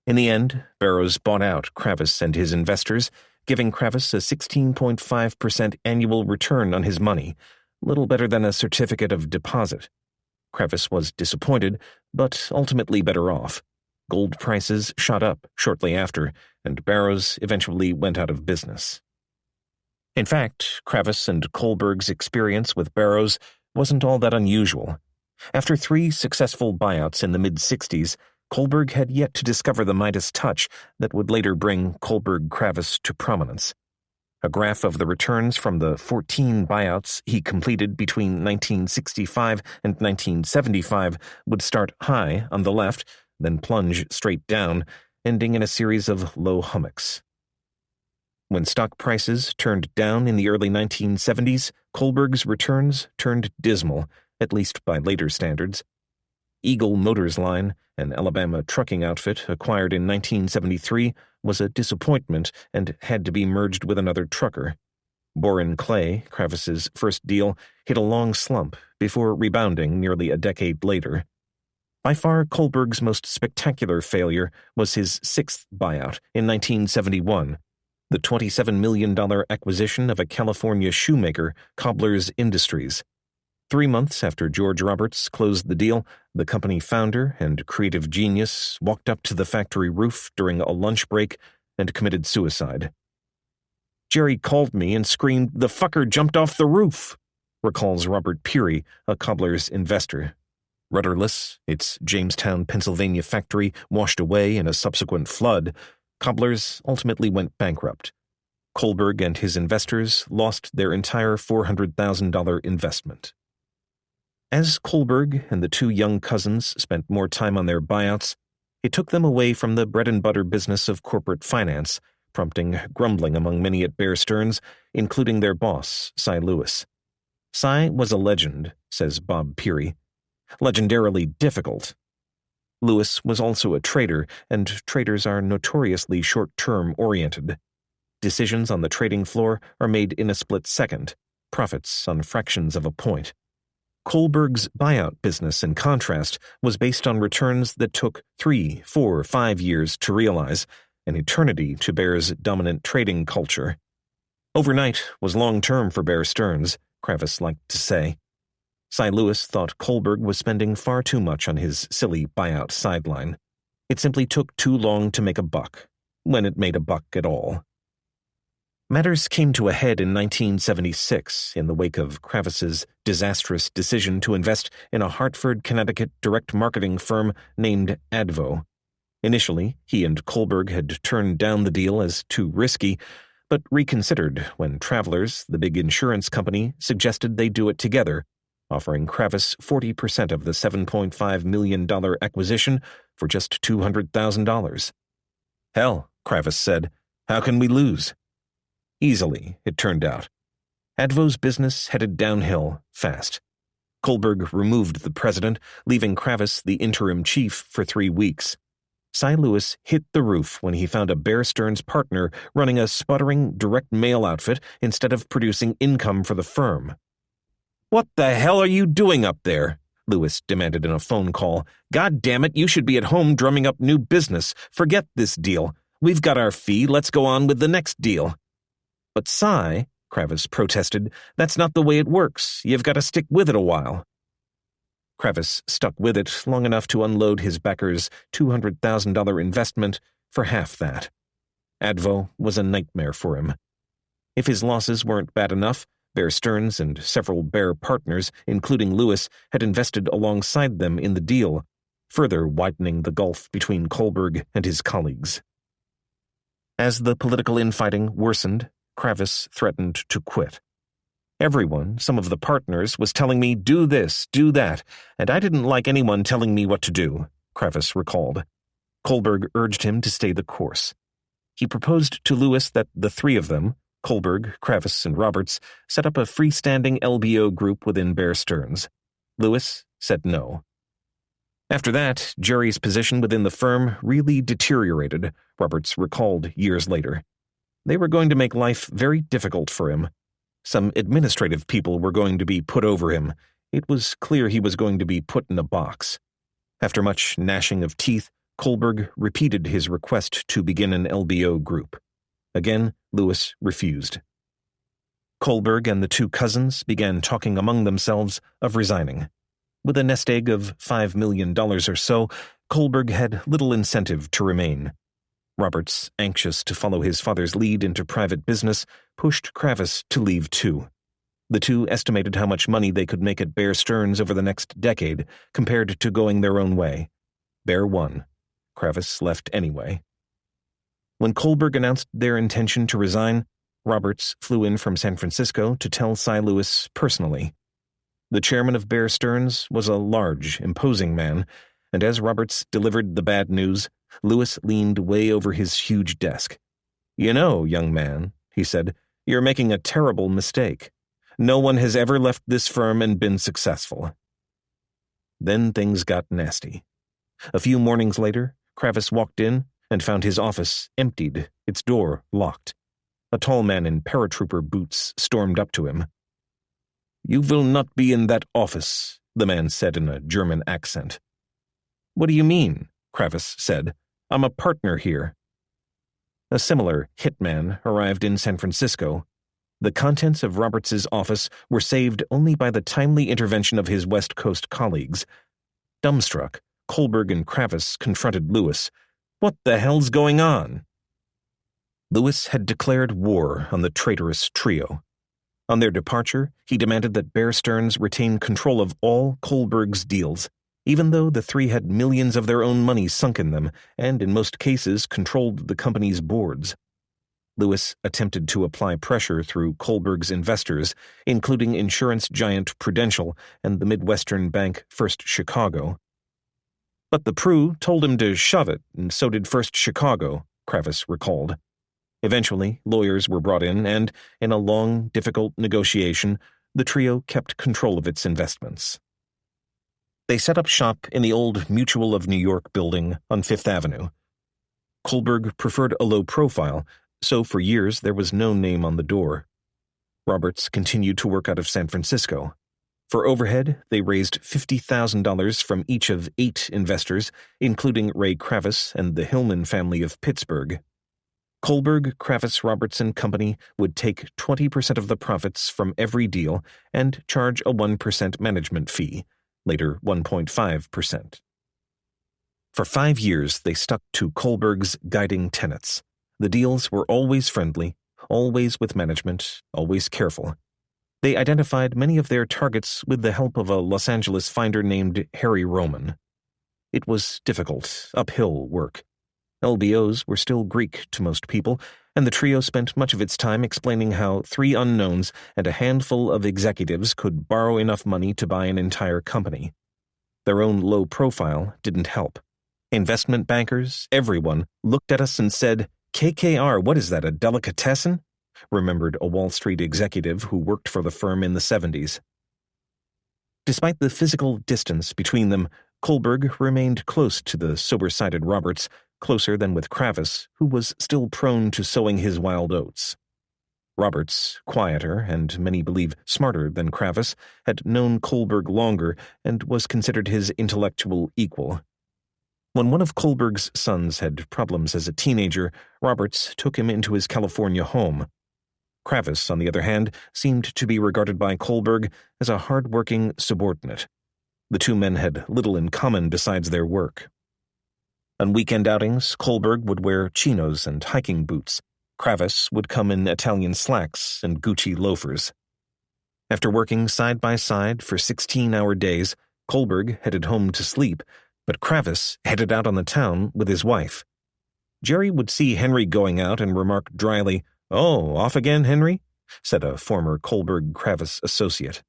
In the end, Barrows bought out Kravis and his investors, giving Kravis a 16.5% annual return on his money, little better than a certificate of deposit. Kravis was disappointed, but ultimately better off. Gold prices shot up shortly after, and Barrows eventually went out of business. In fact, Kravis and Kohlberg's experience with Barrows wasn't all that unusual. After 3 successful buyouts in the mid-60s, Kohlberg had yet to discover the Midas touch that would later bring Kohlberg-Kravis to prominence. A graph of the returns from the 14 buyouts he completed between 1965 and 1975 would start high on the left, then plunge straight down, ending in a series of low hummocks. When stock prices turned down in the early 1970s, Kohlberg's returns turned dismal, at least by later standards. Eagle Motors Line, an Alabama trucking outfit acquired in 1973, was a disappointment and had to be merged with another trucker. Boren Clay, Kravis's first deal, hit a long slump before rebounding nearly a decade later. By far, Kohlberg's most spectacular failure was his 6th buyout in 1971, the $27 million acquisition of a California shoemaker, Cobbler's Industries. 3 months after George Roberts closed the deal, the company founder and creative genius walked up to the factory roof during a lunch break and committed suicide. "Jerry called me and screamed, 'The fucker jumped off the roof,'" recalls Robert Peary, a Cobbler's investor. Rudderless, its Jamestown, Pennsylvania factory washed away in a subsequent flood, Cobbler's ultimately went bankrupt. Kohlberg and his investors lost their entire $400,000 investment. As Kohlberg and the 2 young cousins spent more time on their buyouts, it took them away from the bread-and-butter business of corporate finance, prompting grumbling among many at Bear Stearns, including their boss, Cy Lewis. "Cy was a legend," says Bob Peary. "Legendarily difficult." Lewis was also a trader, and traders are notoriously short-term oriented. Decisions on the trading floor are made in a split second, profits on fractions of a point. Kohlberg's buyout business, in contrast, was based on returns that took 3, 4, 5 years to realize, an eternity to Bear's dominant trading culture. "Overnight was long-term for Bear Stearns," Kravis liked to say. Cy Lewis thought Kohlberg was spending far too much on his silly buyout sideline. It simply took too long to make a buck, when it made a buck at all. Matters came to a head in 1976 in the wake of Kravis's disastrous decision to invest in a Hartford, Connecticut direct marketing firm named Advo. Initially, he and Kohlberg had turned down the deal as too risky, but reconsidered when Travelers, the big insurance company, suggested they do it together, offering Kravis 40% of the $7.5 million acquisition for just $200,000. Hell, Kravis said, how can we lose? Easily, it turned out. Advo's business headed downhill fast. Kohlberg removed the president, leaving Kravis the interim chief for 3 weeks. Cy Lewis hit the roof when he found a Bear Stearns partner running a sputtering direct mail outfit instead of producing income for the firm. "What the hell are you doing up there?" Lewis demanded in a phone call. "God damn it, you should be at home drumming up new business. Forget this deal. We've got our fee, let's go on with the next deal." "But Cy," Kravis protested, "that's not the way it works. You've got to stick with it a while." Kravis stuck with it long enough to unload his backers' $200,000 investment for half that. Advo was a nightmare for him. If his losses weren't bad enough, Bear Stearns and several Bear partners, including Lewis, had invested alongside them in the deal, further widening the gulf between Kohlberg and his colleagues. As the political infighting worsened, Kravis threatened to quit. "Everyone, some of the partners, was telling me, do this, do that, and I didn't like anyone telling me what to do," Kravis recalled. Kohlberg urged him to stay the course. He proposed to Lewis that the three of them, Kohlberg, Kravis, and Roberts, set up a freestanding LBO group within Bear Stearns. Lewis said no. After that, Jerry's position within the firm really deteriorated, Roberts recalled years later. They were going to make life very difficult for him. Some administrative people were going to be put over him. It was clear he was going to be put in a box. After much gnashing of teeth, Kohlberg repeated his request to begin an LBO group. Again, Lewis refused. Kohlberg and the two cousins began talking among themselves of resigning. With a nest egg of $5 million or so, Kohlberg had little incentive to remain. Roberts, anxious to follow his father's lead into private business, pushed Kravis to leave too. The two estimated how much money they could make at Bear Stearns over the next decade, compared to going their own way. Bear won. Kravis left anyway. When Kohlberg announced their intention to resign, Roberts flew in from San Francisco to tell Cy Lewis personally. The chairman of Bear Stearns was a large, imposing man, and as Roberts delivered the bad news, Lewis leaned way over his huge desk. "You know, young man," he said, "you're making a terrible mistake. No one has ever left this firm and been successful." Then things got nasty. A few mornings later, Kravis walked in and found his office emptied, its door locked. A tall man in paratrooper boots stormed up to him. "You will not be in that office," the man said in a German accent. "What do you mean?" Kravis said. "I'm a partner here." A similar hitman arrived in San Francisco. The contents of Roberts's office were saved only by the timely intervention of his West Coast colleagues. Dumbstruck, Kohlberg and Kravis confronted Lewis. "What the hell's going on?" Lewis had declared war on the traitorous trio. On their departure, he demanded that Bear Stearns retain control of all Kohlberg's deals, even though the three had millions of their own money sunk in them and, in most cases, controlled the company's boards. Lewis attempted to apply pressure through Kohlberg's investors, including insurance giant Prudential and the Midwestern bank First Chicago. But the Pru told him to shove it, and so did First Chicago, Kravis recalled. Eventually, lawyers were brought in, and, in a long, difficult negotiation, the trio kept control of its investments. They set up shop in the old Mutual of New York building on Fifth Avenue. Kohlberg preferred a low profile, so for years there was no name on the door. Roberts continued to work out of San Francisco. For overhead, they raised $50,000 from each of 8 investors, including Ray Kravis and the Hillman family of Pittsburgh. Kohlberg, Kravis, Roberts and Company would take 20% of the profits from every deal and charge a 1% management fee, later 1.5%. For 5 years, they stuck to Kohlberg's guiding tenets. The deals were always friendly, always with management, always careful. They identified many of their targets with the help of a Los Angeles finder named Harry Roman. It was difficult, uphill work. LBOs were still Greek to most people, and the trio spent much of its time explaining how 3 unknowns and a handful of executives could borrow enough money to buy an entire company. Their own low profile didn't help. Investment bankers, everyone, looked at us and said, "KKR, what is that, a delicatessen?" remembered a Wall Street executive who worked for the firm in the 70s. Despite the physical distance between them, Kohlberg remained close to the sober-sided Roberts, closer than with Kravis, who was still prone to sowing his wild oats. Roberts, quieter and many believe smarter than Kravis, had known Kohlberg longer and was considered his intellectual equal. When one of Kohlberg's sons had problems as a teenager, Roberts took him into his California home. Kravis, on the other hand, seemed to be regarded by Kohlberg as a hard-working subordinate. The two men had little in common besides their work. On weekend outings, Kohlberg would wear chinos and hiking boots. Kravis would come in Italian slacks and Gucci loafers. After working side by side for 16-hour days, Kohlberg headed home to sleep, but Kravis headed out on the town with his wife. Jerry would see Henry going out and remark dryly, "Oh, off again, Henry?" said a former Kohlberg-Kravis associate.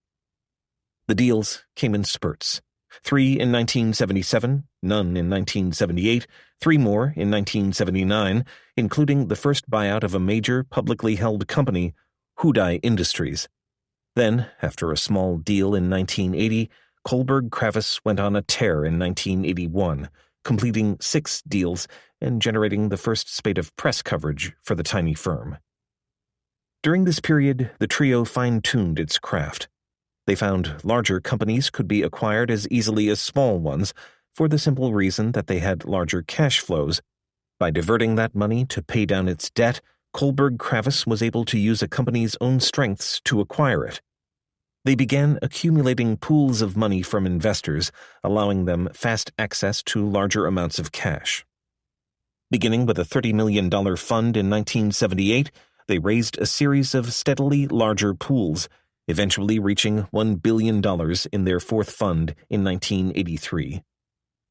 The deals came in spurts. 3 in 1977, none in 1978, 3 more in 1979, including the first buyout of a major publicly held company, Hudai Industries. Then, after a small deal in 1980, Kohlberg-Kravis went on a tear in 1981, completing 6 deals and generating the first spate of press coverage for the tiny firm. During this period, the trio fine-tuned its craft. They found larger companies could be acquired as easily as small ones, for the simple reason that they had larger cash flows. By diverting that money to pay down its debt, Kohlberg-Kravis was able to use a company's own strengths to acquire it. They began accumulating pools of money from investors, allowing them fast access to larger amounts of cash. Beginning with a $30 million fund in 1978, they raised a series of steadily larger pools, eventually reaching $1 billion in their 4th fund in 1983.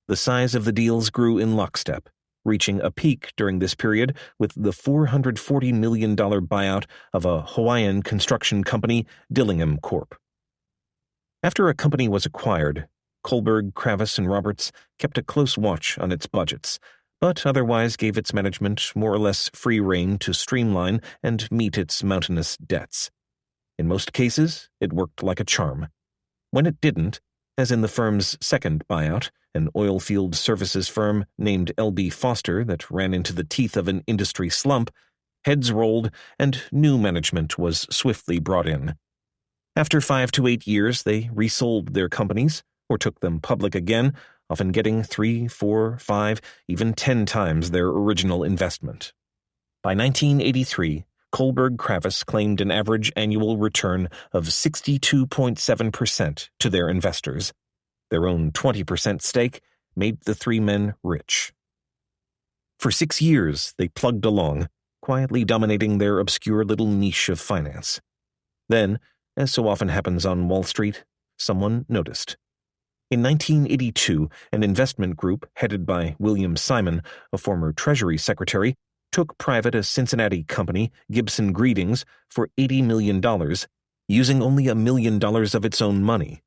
The size of the deals grew in lockstep, reaching a peak during this period with the $440 million buyout of a Hawaiian construction company, Dillingham Corp. After a company was acquired, Kohlberg, Kravis, and Roberts kept a close watch on its budgets, but otherwise gave its management more or less free rein to streamline and meet its mountainous debts. In most cases, it worked like a charm. When it didn't, as in the firm's second buyout, an oilfield services firm named L.B. Foster that ran into the teeth of an industry slump, heads rolled and new management was swiftly brought in. After 5 to 8 years, they resold their companies or took them public again, often getting 3, 4, 5, even 10 times their original investment. By 1983, Kohlberg-Kravis claimed an average annual return of 62.7% to their investors. Their own 20% stake made the 3 men rich. For 6 years, they plugged along, quietly dominating their obscure little niche of finance. Then, as so often happens on Wall Street, someone noticed. In 1982, an investment group headed by William Simon, a former Treasury Secretary, took private a Cincinnati company, Gibson Greetings, for $80 million, using only $1 million of its own money.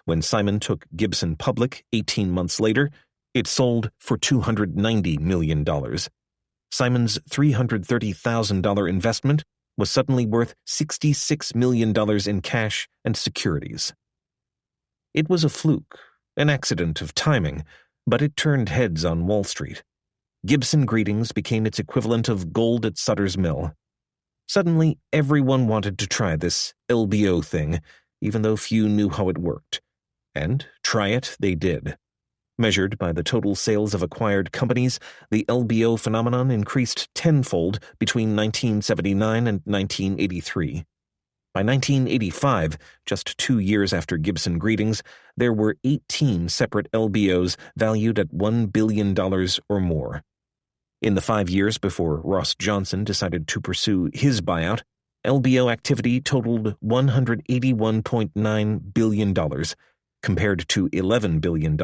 When Simon took Gibson public 18 months later, it sold for $290 million. Simon's $330,000 investment was suddenly worth $66 million in cash and securities. It was a fluke, an accident of timing, but it turned heads on Wall Street. Gibson Greetings became its equivalent of gold at Sutter's Mill. Suddenly, everyone wanted to try this LBO thing, even though few knew how it worked. And try it they did. Measured by the total sales of acquired companies, the LBO phenomenon increased tenfold between 1979 and 1983. By 1985, just 2 years after Gibson Greetings, there were 18 separate LBOs valued at $1 billion or more. In the 5 years before Ross Johnson decided to pursue his buyout, LBO activity totaled $181.9 billion, compared to $11 billion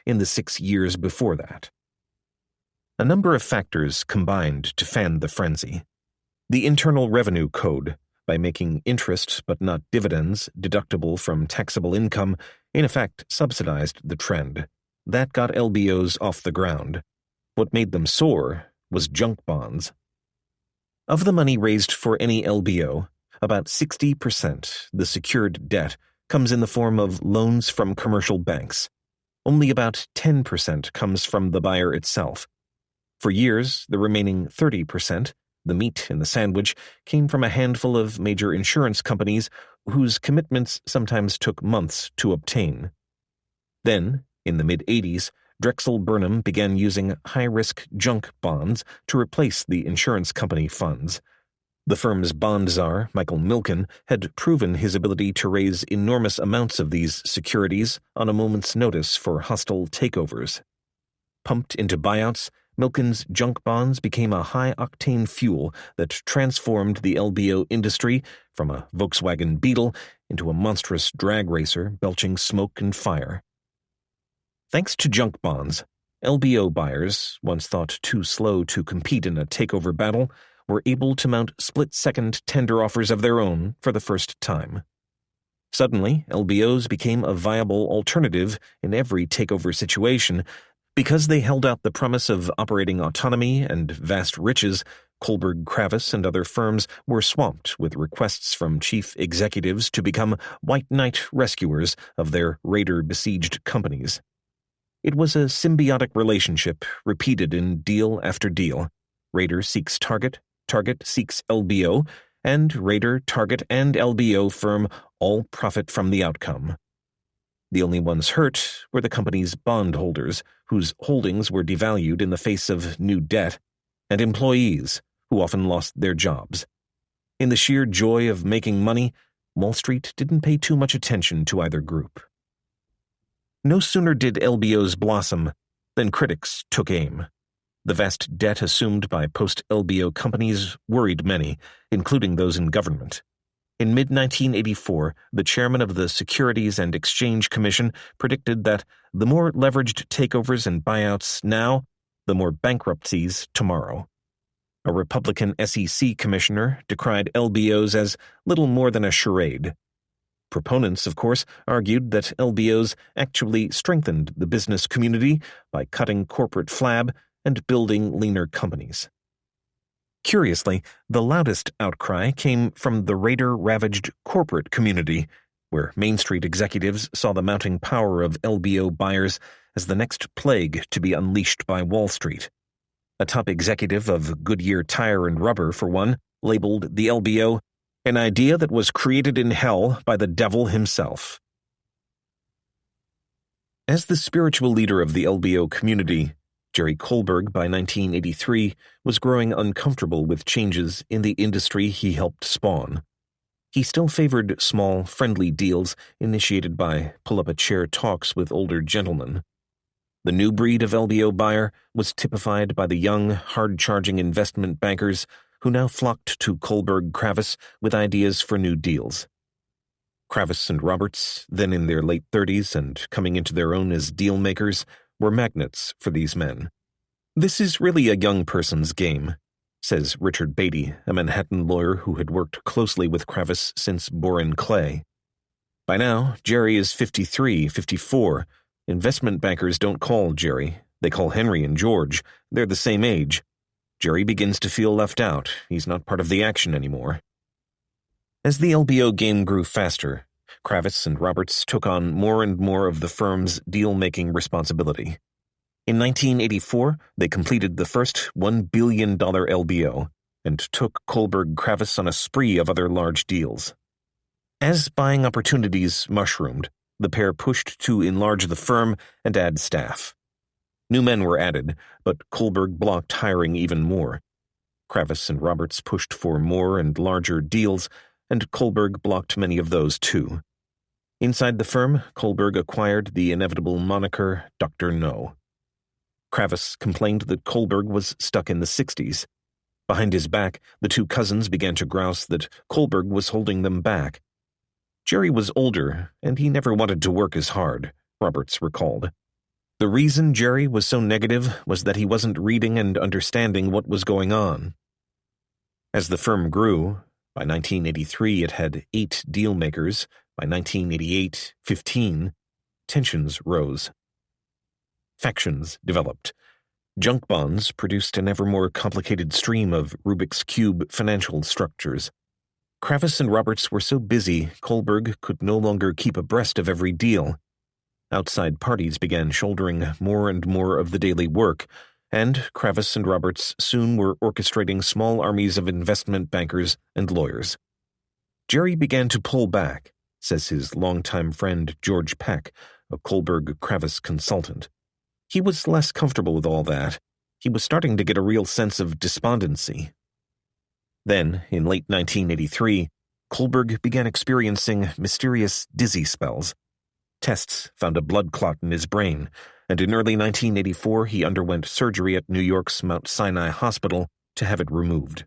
in the 6 years before that. A number of factors combined to fan the frenzy. The Internal Revenue Code, by making interest but not dividends deductible from taxable income, in effect subsidized the trend. That got LBOs off the ground. What made them soar was junk bonds. Of the money raised for any LBO, about 60%, the secured debt, comes in the form of loans from commercial banks. Only about 10% comes from the buyer itself. For years, the remaining 30%, the meat in the sandwich, came from a handful of major insurance companies whose commitments sometimes took months to obtain. Then, in the mid-'80s, Drexel Burnham began using high-risk junk bonds to replace the insurance company funds. The firm's bond czar, Michael Milken, had proven his ability to raise enormous amounts of these securities on a moment's notice for hostile takeovers. Pumped into buyouts, Milken's junk bonds became a high-octane fuel that transformed the LBO industry from a Volkswagen Beetle into a monstrous drag racer belching smoke and fire. Thanks to junk bonds, LBO buyers, once thought too slow to compete in a takeover battle, were able to mount split-second tender offers of their own for the first time. Suddenly, LBOs became a viable alternative in every takeover situation. Because they held out the promise of operating autonomy and vast riches, Kohlberg Kravis and other firms were swamped with requests from chief executives to become white knight rescuers of their raider-besieged companies. It was a symbiotic relationship repeated in deal after deal. Raider seeks target, target seeks LBO, and raider, target, and LBO firm all profit from the outcome. The only ones hurt were the company's bondholders, whose holdings were devalued in the face of new debt, and employees, who often lost their jobs. In the sheer joy of making money, Wall Street didn't pay too much attention to either group. No sooner did LBOs blossom than critics took aim. The vast debt assumed by post-LBO companies worried many, including those in government. In mid-1984, the chairman of the Securities and Exchange Commission predicted that the more leveraged takeovers and buyouts now, the more bankruptcies tomorrow. A Republican SEC commissioner decried LBOs as little more than a charade. Proponents, of course, argued that LBOs actually strengthened the business community by cutting corporate flab and building leaner companies. Curiously, the loudest outcry came from the raider-ravaged corporate community, where Main Street executives saw the mounting power of LBO buyers as the next plague to be unleashed by Wall Street. A top executive of Goodyear Tire and Rubber, for one, labeled the LBO an idea that was created in hell by the devil himself. As the spiritual leader of the LBO community, Jerry Kohlberg, by 1983, was growing uncomfortable with changes in the industry he helped spawn. He still favored small, friendly deals initiated by pull-up-a-chair talks with older gentlemen. The new breed of LBO buyer was typified by the young, hard-charging investment bankers who now flocked to Kohlberg Kravis with ideas for new deals. Kravis and Roberts, then in their late 30s and coming into their own as deal-makers, were magnets for these men. "This is really a young person's game," says Richard Beatty, a Manhattan lawyer who had worked closely with Kravis since Boren Clay. By now, Jerry is 53, 54. Investment bankers don't call Jerry. They call Henry and George. They're the same age. Jerry begins to feel left out. He's not part of the action anymore. As the LBO game grew faster, Kravis and Roberts took on more and more of the firm's deal-making responsibility. In 1984, they completed the first $1 billion LBO and took Kohlberg Kravis on a spree of other large deals. As buying opportunities mushroomed, the pair pushed to enlarge the firm and add staff. New men were added, but Kohlberg blocked hiring even more. Kravis and Roberts pushed for more and larger deals, and Kohlberg blocked many of those too. Inside the firm, Kohlberg acquired the inevitable moniker Dr. No. Kravis complained that Kohlberg was stuck in the 60s. Behind his back, the two cousins began to grouse that Kohlberg was holding them back. Jerry was older, and he never wanted to work as hard, Roberts recalled. The reason Jerry was so negative was that he wasn't reading and understanding what was going on. As the firm grew, by 1983 it had 8 deal-makers, by 1988, 15, tensions rose. Factions developed. Junk bonds produced an ever more complicated stream of Rubik's Cube financial structures. Kravis and Roberts were so busy, Kohlberg could no longer keep abreast of every deal. Outside parties began shouldering more and more of the daily work, and Kravis and Roberts soon were orchestrating small armies of investment bankers and lawyers. Jerry began to pull back, says his longtime friend George Peck, a Kohlberg-Kravis consultant. He was less comfortable with all that. He was starting to get a real sense of despondency. Then, in late 1983, Kohlberg began experiencing mysterious dizzy spells. Tests found a blood clot in his brain, and in early 1984 he underwent surgery at New York's Mount Sinai Hospital to have it removed.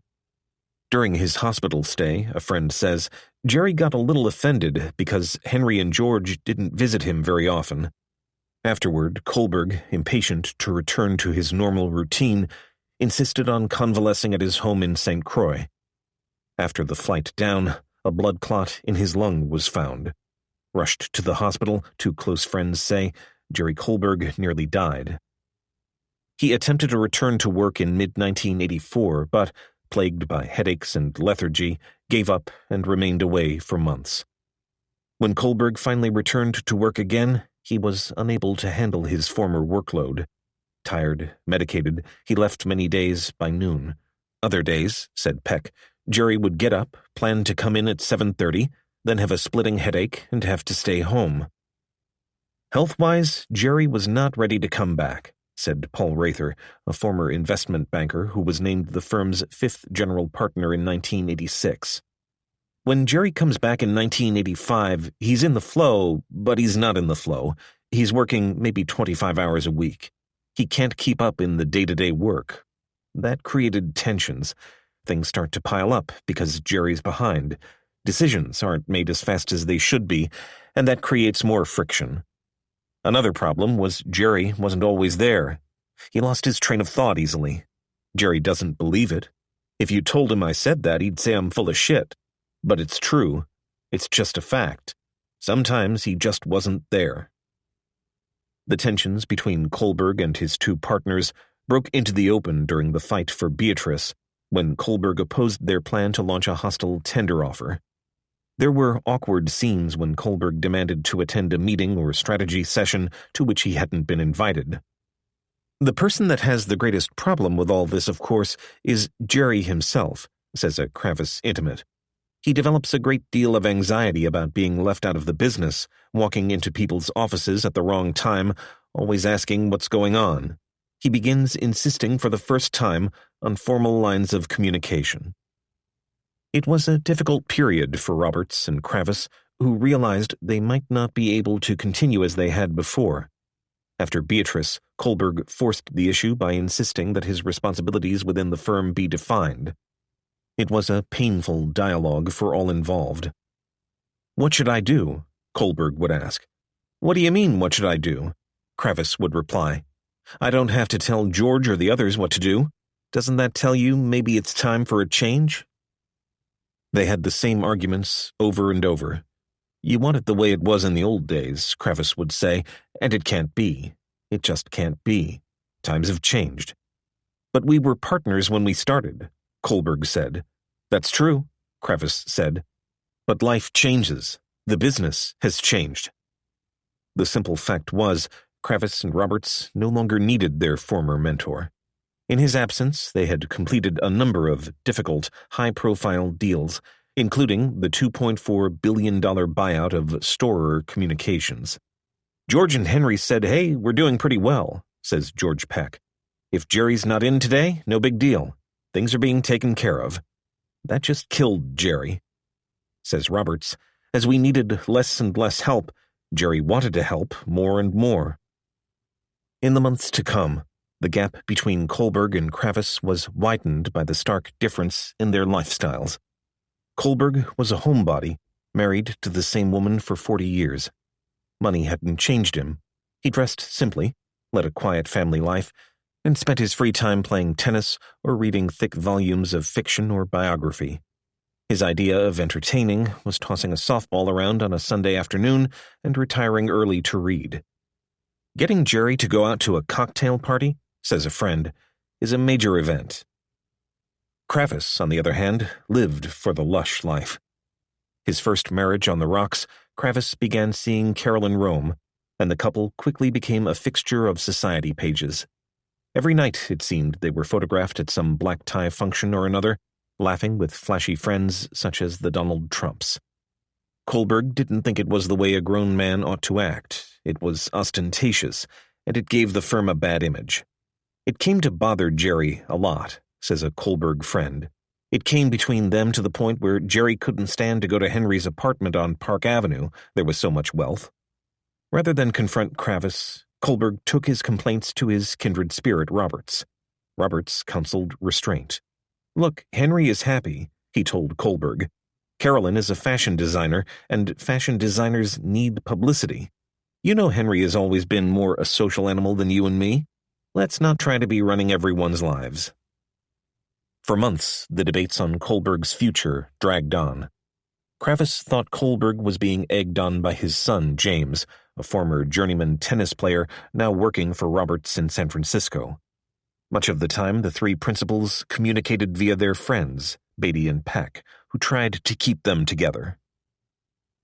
During his hospital stay, a friend says, Jerry got a little offended because Henry and George didn't visit him very often. Afterward, Kohlberg, impatient to return to his normal routine, insisted on convalescing at his home in St. Croix. After the flight down, a blood clot in his lung was found. Rushed to the hospital, 2 close friends say, Jerry Kohlberg nearly died. He attempted to return to work in mid-1984, but, plagued by headaches and lethargy, gave up and remained away for months. When Kohlberg finally returned to work again, he was unable to handle his former workload. Tired, medicated, he left many days by noon. Other days, said Peck, Jerry would get up, plan to come in at 7:30, then have a splitting headache and have to stay home. Health-wise, Jerry was not ready to come back, said Paul Rather, a former investment banker who was named the firm's 5th general partner in 1986. When Jerry comes back in 1985, he's in the flow, but he's not in the flow. He's working maybe 25 hours a week. He can't keep up in the day-to-day work. That created tensions. Things start to pile up because Jerry's behind. Decisions aren't made as fast as they should be, and that creates more friction. Another problem was Jerry wasn't always there. He lost his train of thought easily. Jerry doesn't believe it. If you told him I said that, he'd say I'm full of shit. But it's true. It's just a fact. Sometimes he just wasn't there. The tensions between Kohlberg and his 2 partners broke into the open during the fight for Beatrice, when Kohlberg opposed their plan to launch a hostile tender offer. There were awkward scenes when Kohlberg demanded to attend a meeting or strategy session to which he hadn't been invited. The person that has the greatest problem with all this, of course, is Jerry himself, says a Kravis intimate. He develops a great deal of anxiety about being left out of the business, walking into people's offices at the wrong time, always asking what's going on. He begins insisting for the first time on formal lines of communication. It was a difficult period for Roberts and Kravis, who realized they might not be able to continue as they had before. After Beatrice, Kohlberg forced the issue by insisting that his responsibilities within the firm be defined. It was a painful dialogue for all involved. What should I do? Kohlberg would ask. What do you mean, what should I do? Kravis would reply. I don't have to tell George or the others what to do. Doesn't that tell you maybe it's time for a change? They had the same arguments over and over. You want it the way it was in the old days, Kravis would say, and it can't be. It just can't be. Times have changed. But we were partners when we started, Kohlberg said. That's true, Kravis said. But life changes. The business has changed. The simple fact was, Kravis and Roberts no longer needed their former mentor. In his absence, they had completed a number of difficult, high-profile deals, including the $2.4 billion buyout of Storer Communications. George and Henry said, hey, we're doing pretty well, says George Peck. If Jerry's not in today, no big deal. Things are being taken care of. That just killed Jerry. Says Roberts, as we needed less and less help, Jerry wanted to help more and more. In the months to come, the gap between Kohlberg and Kravis was widened by the stark difference in their lifestyles. Kohlberg was a homebody, married to the same woman for 40 years. Money hadn't changed him. He dressed simply, led a quiet family life, and spent his free time playing tennis or reading thick volumes of fiction or biography. His idea of entertaining was tossing a softball around on a Sunday afternoon and retiring early to read. Getting Jerry to go out to a cocktail party, says a friend, is a major event. Kravis, on the other hand, lived for the lush life. His first marriage on the rocks, Kravis began seeing Carolyn roam, and the couple quickly became a fixture of society pages. Every night, it seemed, they were photographed at some black tie function or another, laughing with flashy friends such as the Donald Trumps. Kohlberg didn't think it was the way a grown man ought to act. It was ostentatious, and it gave the firm a bad image. It came to bother Jerry a lot, says a Kohlberg friend. It came between them to the point where Jerry couldn't stand to go to Henry's apartment on Park Avenue. There was so much wealth. Rather than confront Kravis, Kohlberg took his complaints to his kindred spirit, Roberts. Roberts counseled restraint. Look, Henry is happy, he told Kohlberg. Carolyn is a fashion designer, and fashion designers need publicity. You know Henry has always been more a social animal than you and me. Let's not try to be running everyone's lives. For months, the debates on Kohlberg's future dragged on. Kravis thought Kohlberg was being egged on by his son, James, a former journeyman tennis player now working for Roberts in San Francisco. Much of the time, the three principals communicated via their friends, Beatty and Peck, who tried to keep them together.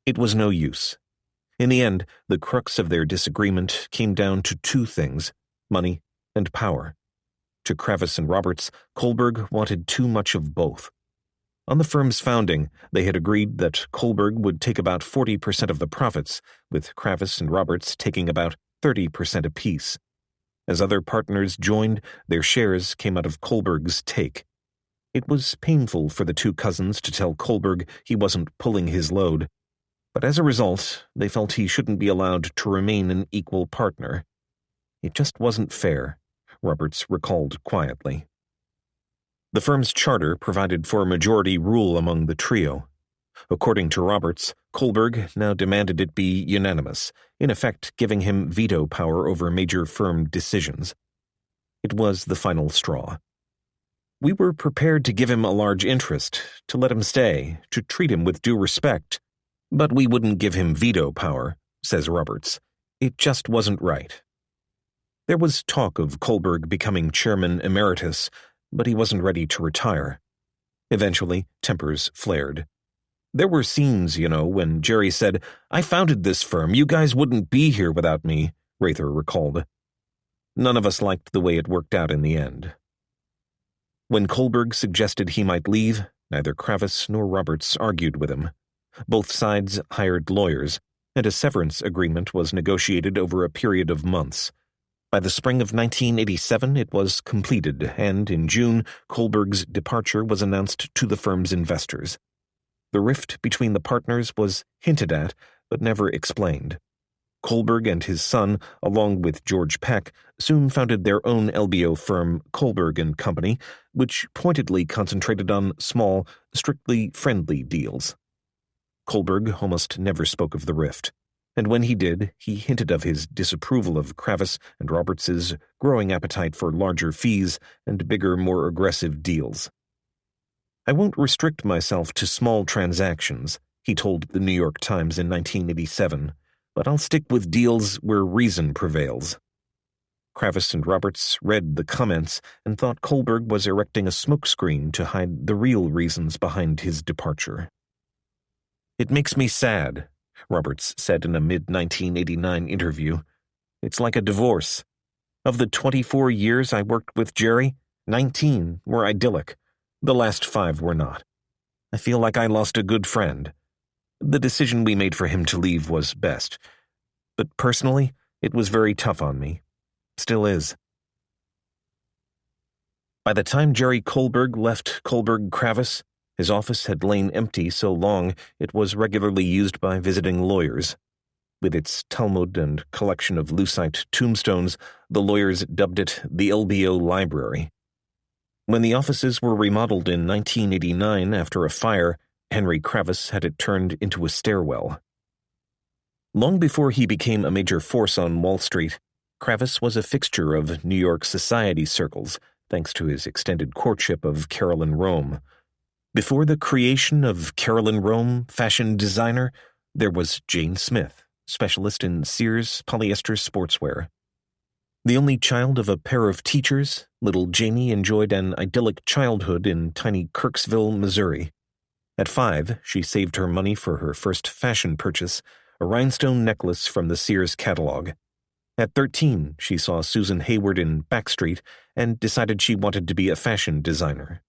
It was no use. In the end, the crux of their disagreement came down to two things: money and power. To Kravis and Roberts, Kohlberg wanted too much of both. On the firm's founding, they had agreed that Kohlberg would take about 40% of the profits, with Kravis and Roberts taking about 30% apiece. As other partners joined, their shares came out of Kohlberg's take. It was painful for the two cousins to tell Kohlberg he wasn't pulling his load, but as a result, they felt he shouldn't be allowed to remain an equal partner. It just wasn't fair, Roberts recalled quietly. The firm's charter provided for majority rule among the trio. According to Roberts, Kohlberg now demanded it be unanimous, in effect giving him veto power over major firm decisions. It was the final straw. We were prepared to give him a large interest, to let him stay, to treat him with due respect, but we wouldn't give him veto power, says Roberts. It just wasn't right. There was talk of Kohlberg becoming chairman emeritus, but he wasn't ready to retire. Eventually, tempers flared. There were scenes, when Jerry said, "I founded this firm. You guys wouldn't be here without me," Rather recalled. None of us liked the way it worked out in the end. When Kohlberg suggested he might leave, neither Kravis nor Roberts argued with him. Both sides hired lawyers, and a severance agreement was negotiated over a period of months. By the spring of 1987, it was completed, and in June, Kohlberg's departure was announced to the firm's investors. The rift between the partners was hinted at, but never explained. Kohlberg and his son, along with George Peck, soon founded their own LBO firm, Kohlberg and Company, which pointedly concentrated on small, strictly friendly deals. Kohlberg almost never spoke of the rift, and when he did, he hinted of his disapproval of Kravis and Roberts's growing appetite for larger fees and bigger, more aggressive deals. "I won't restrict myself to small transactions," he told the New York Times in 1987, "but I'll stick with deals where reason prevails." Kravis and Roberts read the comments and thought Kohlberg was erecting a smokescreen to hide the real reasons behind his departure. "It makes me sad," Roberts said in a mid-1989 interview. "It's like a divorce. Of the 24 years I worked with Jerry, 19 were idyllic. The last 5 were not. I feel like I lost a good friend. The decision we made for him to leave was best. But personally, it was very tough on me. Still is." By the time Jerry Kohlberg left Kohlberg-Kravis, his office had lain empty so long it was regularly used by visiting lawyers. With its Talmud and collection of lucite tombstones, the lawyers dubbed it the LBO Library. When the offices were remodeled in 1989 after a fire, Henry Kravis had it turned into a stairwell. Long before he became a major force on Wall Street, Kravis was a fixture of New York society circles, thanks to his extended courtship of Carolyn Rome. Before the creation of Carolyn Rome, fashion designer, there was Jane Smith, specialist in Sears polyester sportswear. The only child of a pair of teachers, little Jamie enjoyed an idyllic childhood in tiny Kirksville, Missouri. At 5, she saved her money for her first fashion purchase, a rhinestone necklace from the Sears catalog. At 13, she saw Susan Hayward in Backstreet and decided she wanted to be a fashion designer.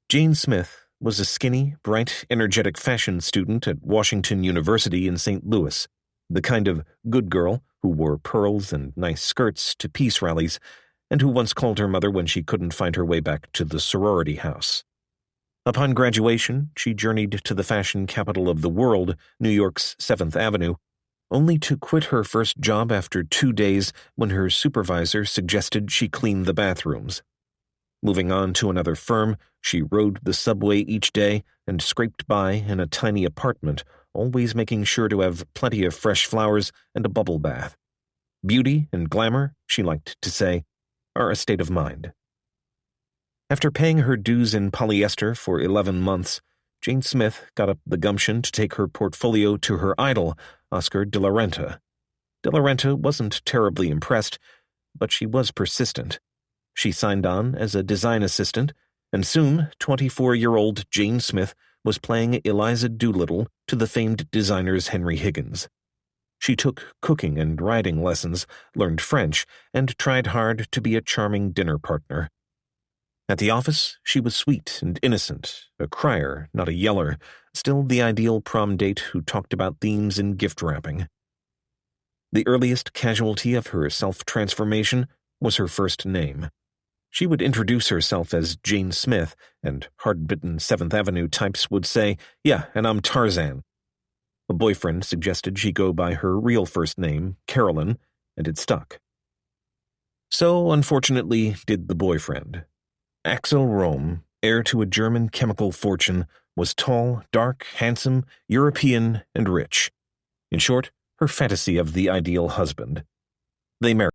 Jane Smith was a skinny, bright, energetic fashion student at Washington University in St. Louis, the kind of good girl who wore pearls and nice skirts to peace rallies, and who once called her mother when she couldn't find her way back to the sorority house. Upon graduation, she journeyed to the fashion capital of the world, New York's 7th Avenue, only to quit her first job after 2 days when her supervisor suggested she clean the bathrooms. Moving on to another firm, she rode the subway each day and scraped by in a tiny apartment, always making sure to have plenty of fresh flowers and a bubble bath. Beauty and glamour, she liked to say, are a state of mind. After paying her dues in polyester for 11 months, Jane Smith got up the gumption to take her portfolio to her idol, Oscar de la Renta. De la Renta wasn't terribly impressed, but she was persistent. She signed on as a design assistant, and soon 24-year-old Jane Smith was playing Eliza Doolittle to the famed designer's Henry Higgins. She took cooking and riding lessons, learned French, and tried hard to be a charming dinner partner. At the office, she was sweet and innocent, a crier, not a yeller, still the ideal prom date who talked about themes in gift wrapping. The earliest casualty of her self-transformation was her first name. She would introduce herself as Jane Smith, and hard-bitten 7th Avenue types would say, "Yeah, and I'm Tarzan." A boyfriend suggested she go by her real first name, Carolyn, and it stuck. So, unfortunately, did the boyfriend. Axel Rome, heir to a German chemical fortune, was tall, dark, handsome, European, and rich. In short, her fantasy of the ideal husband. They married.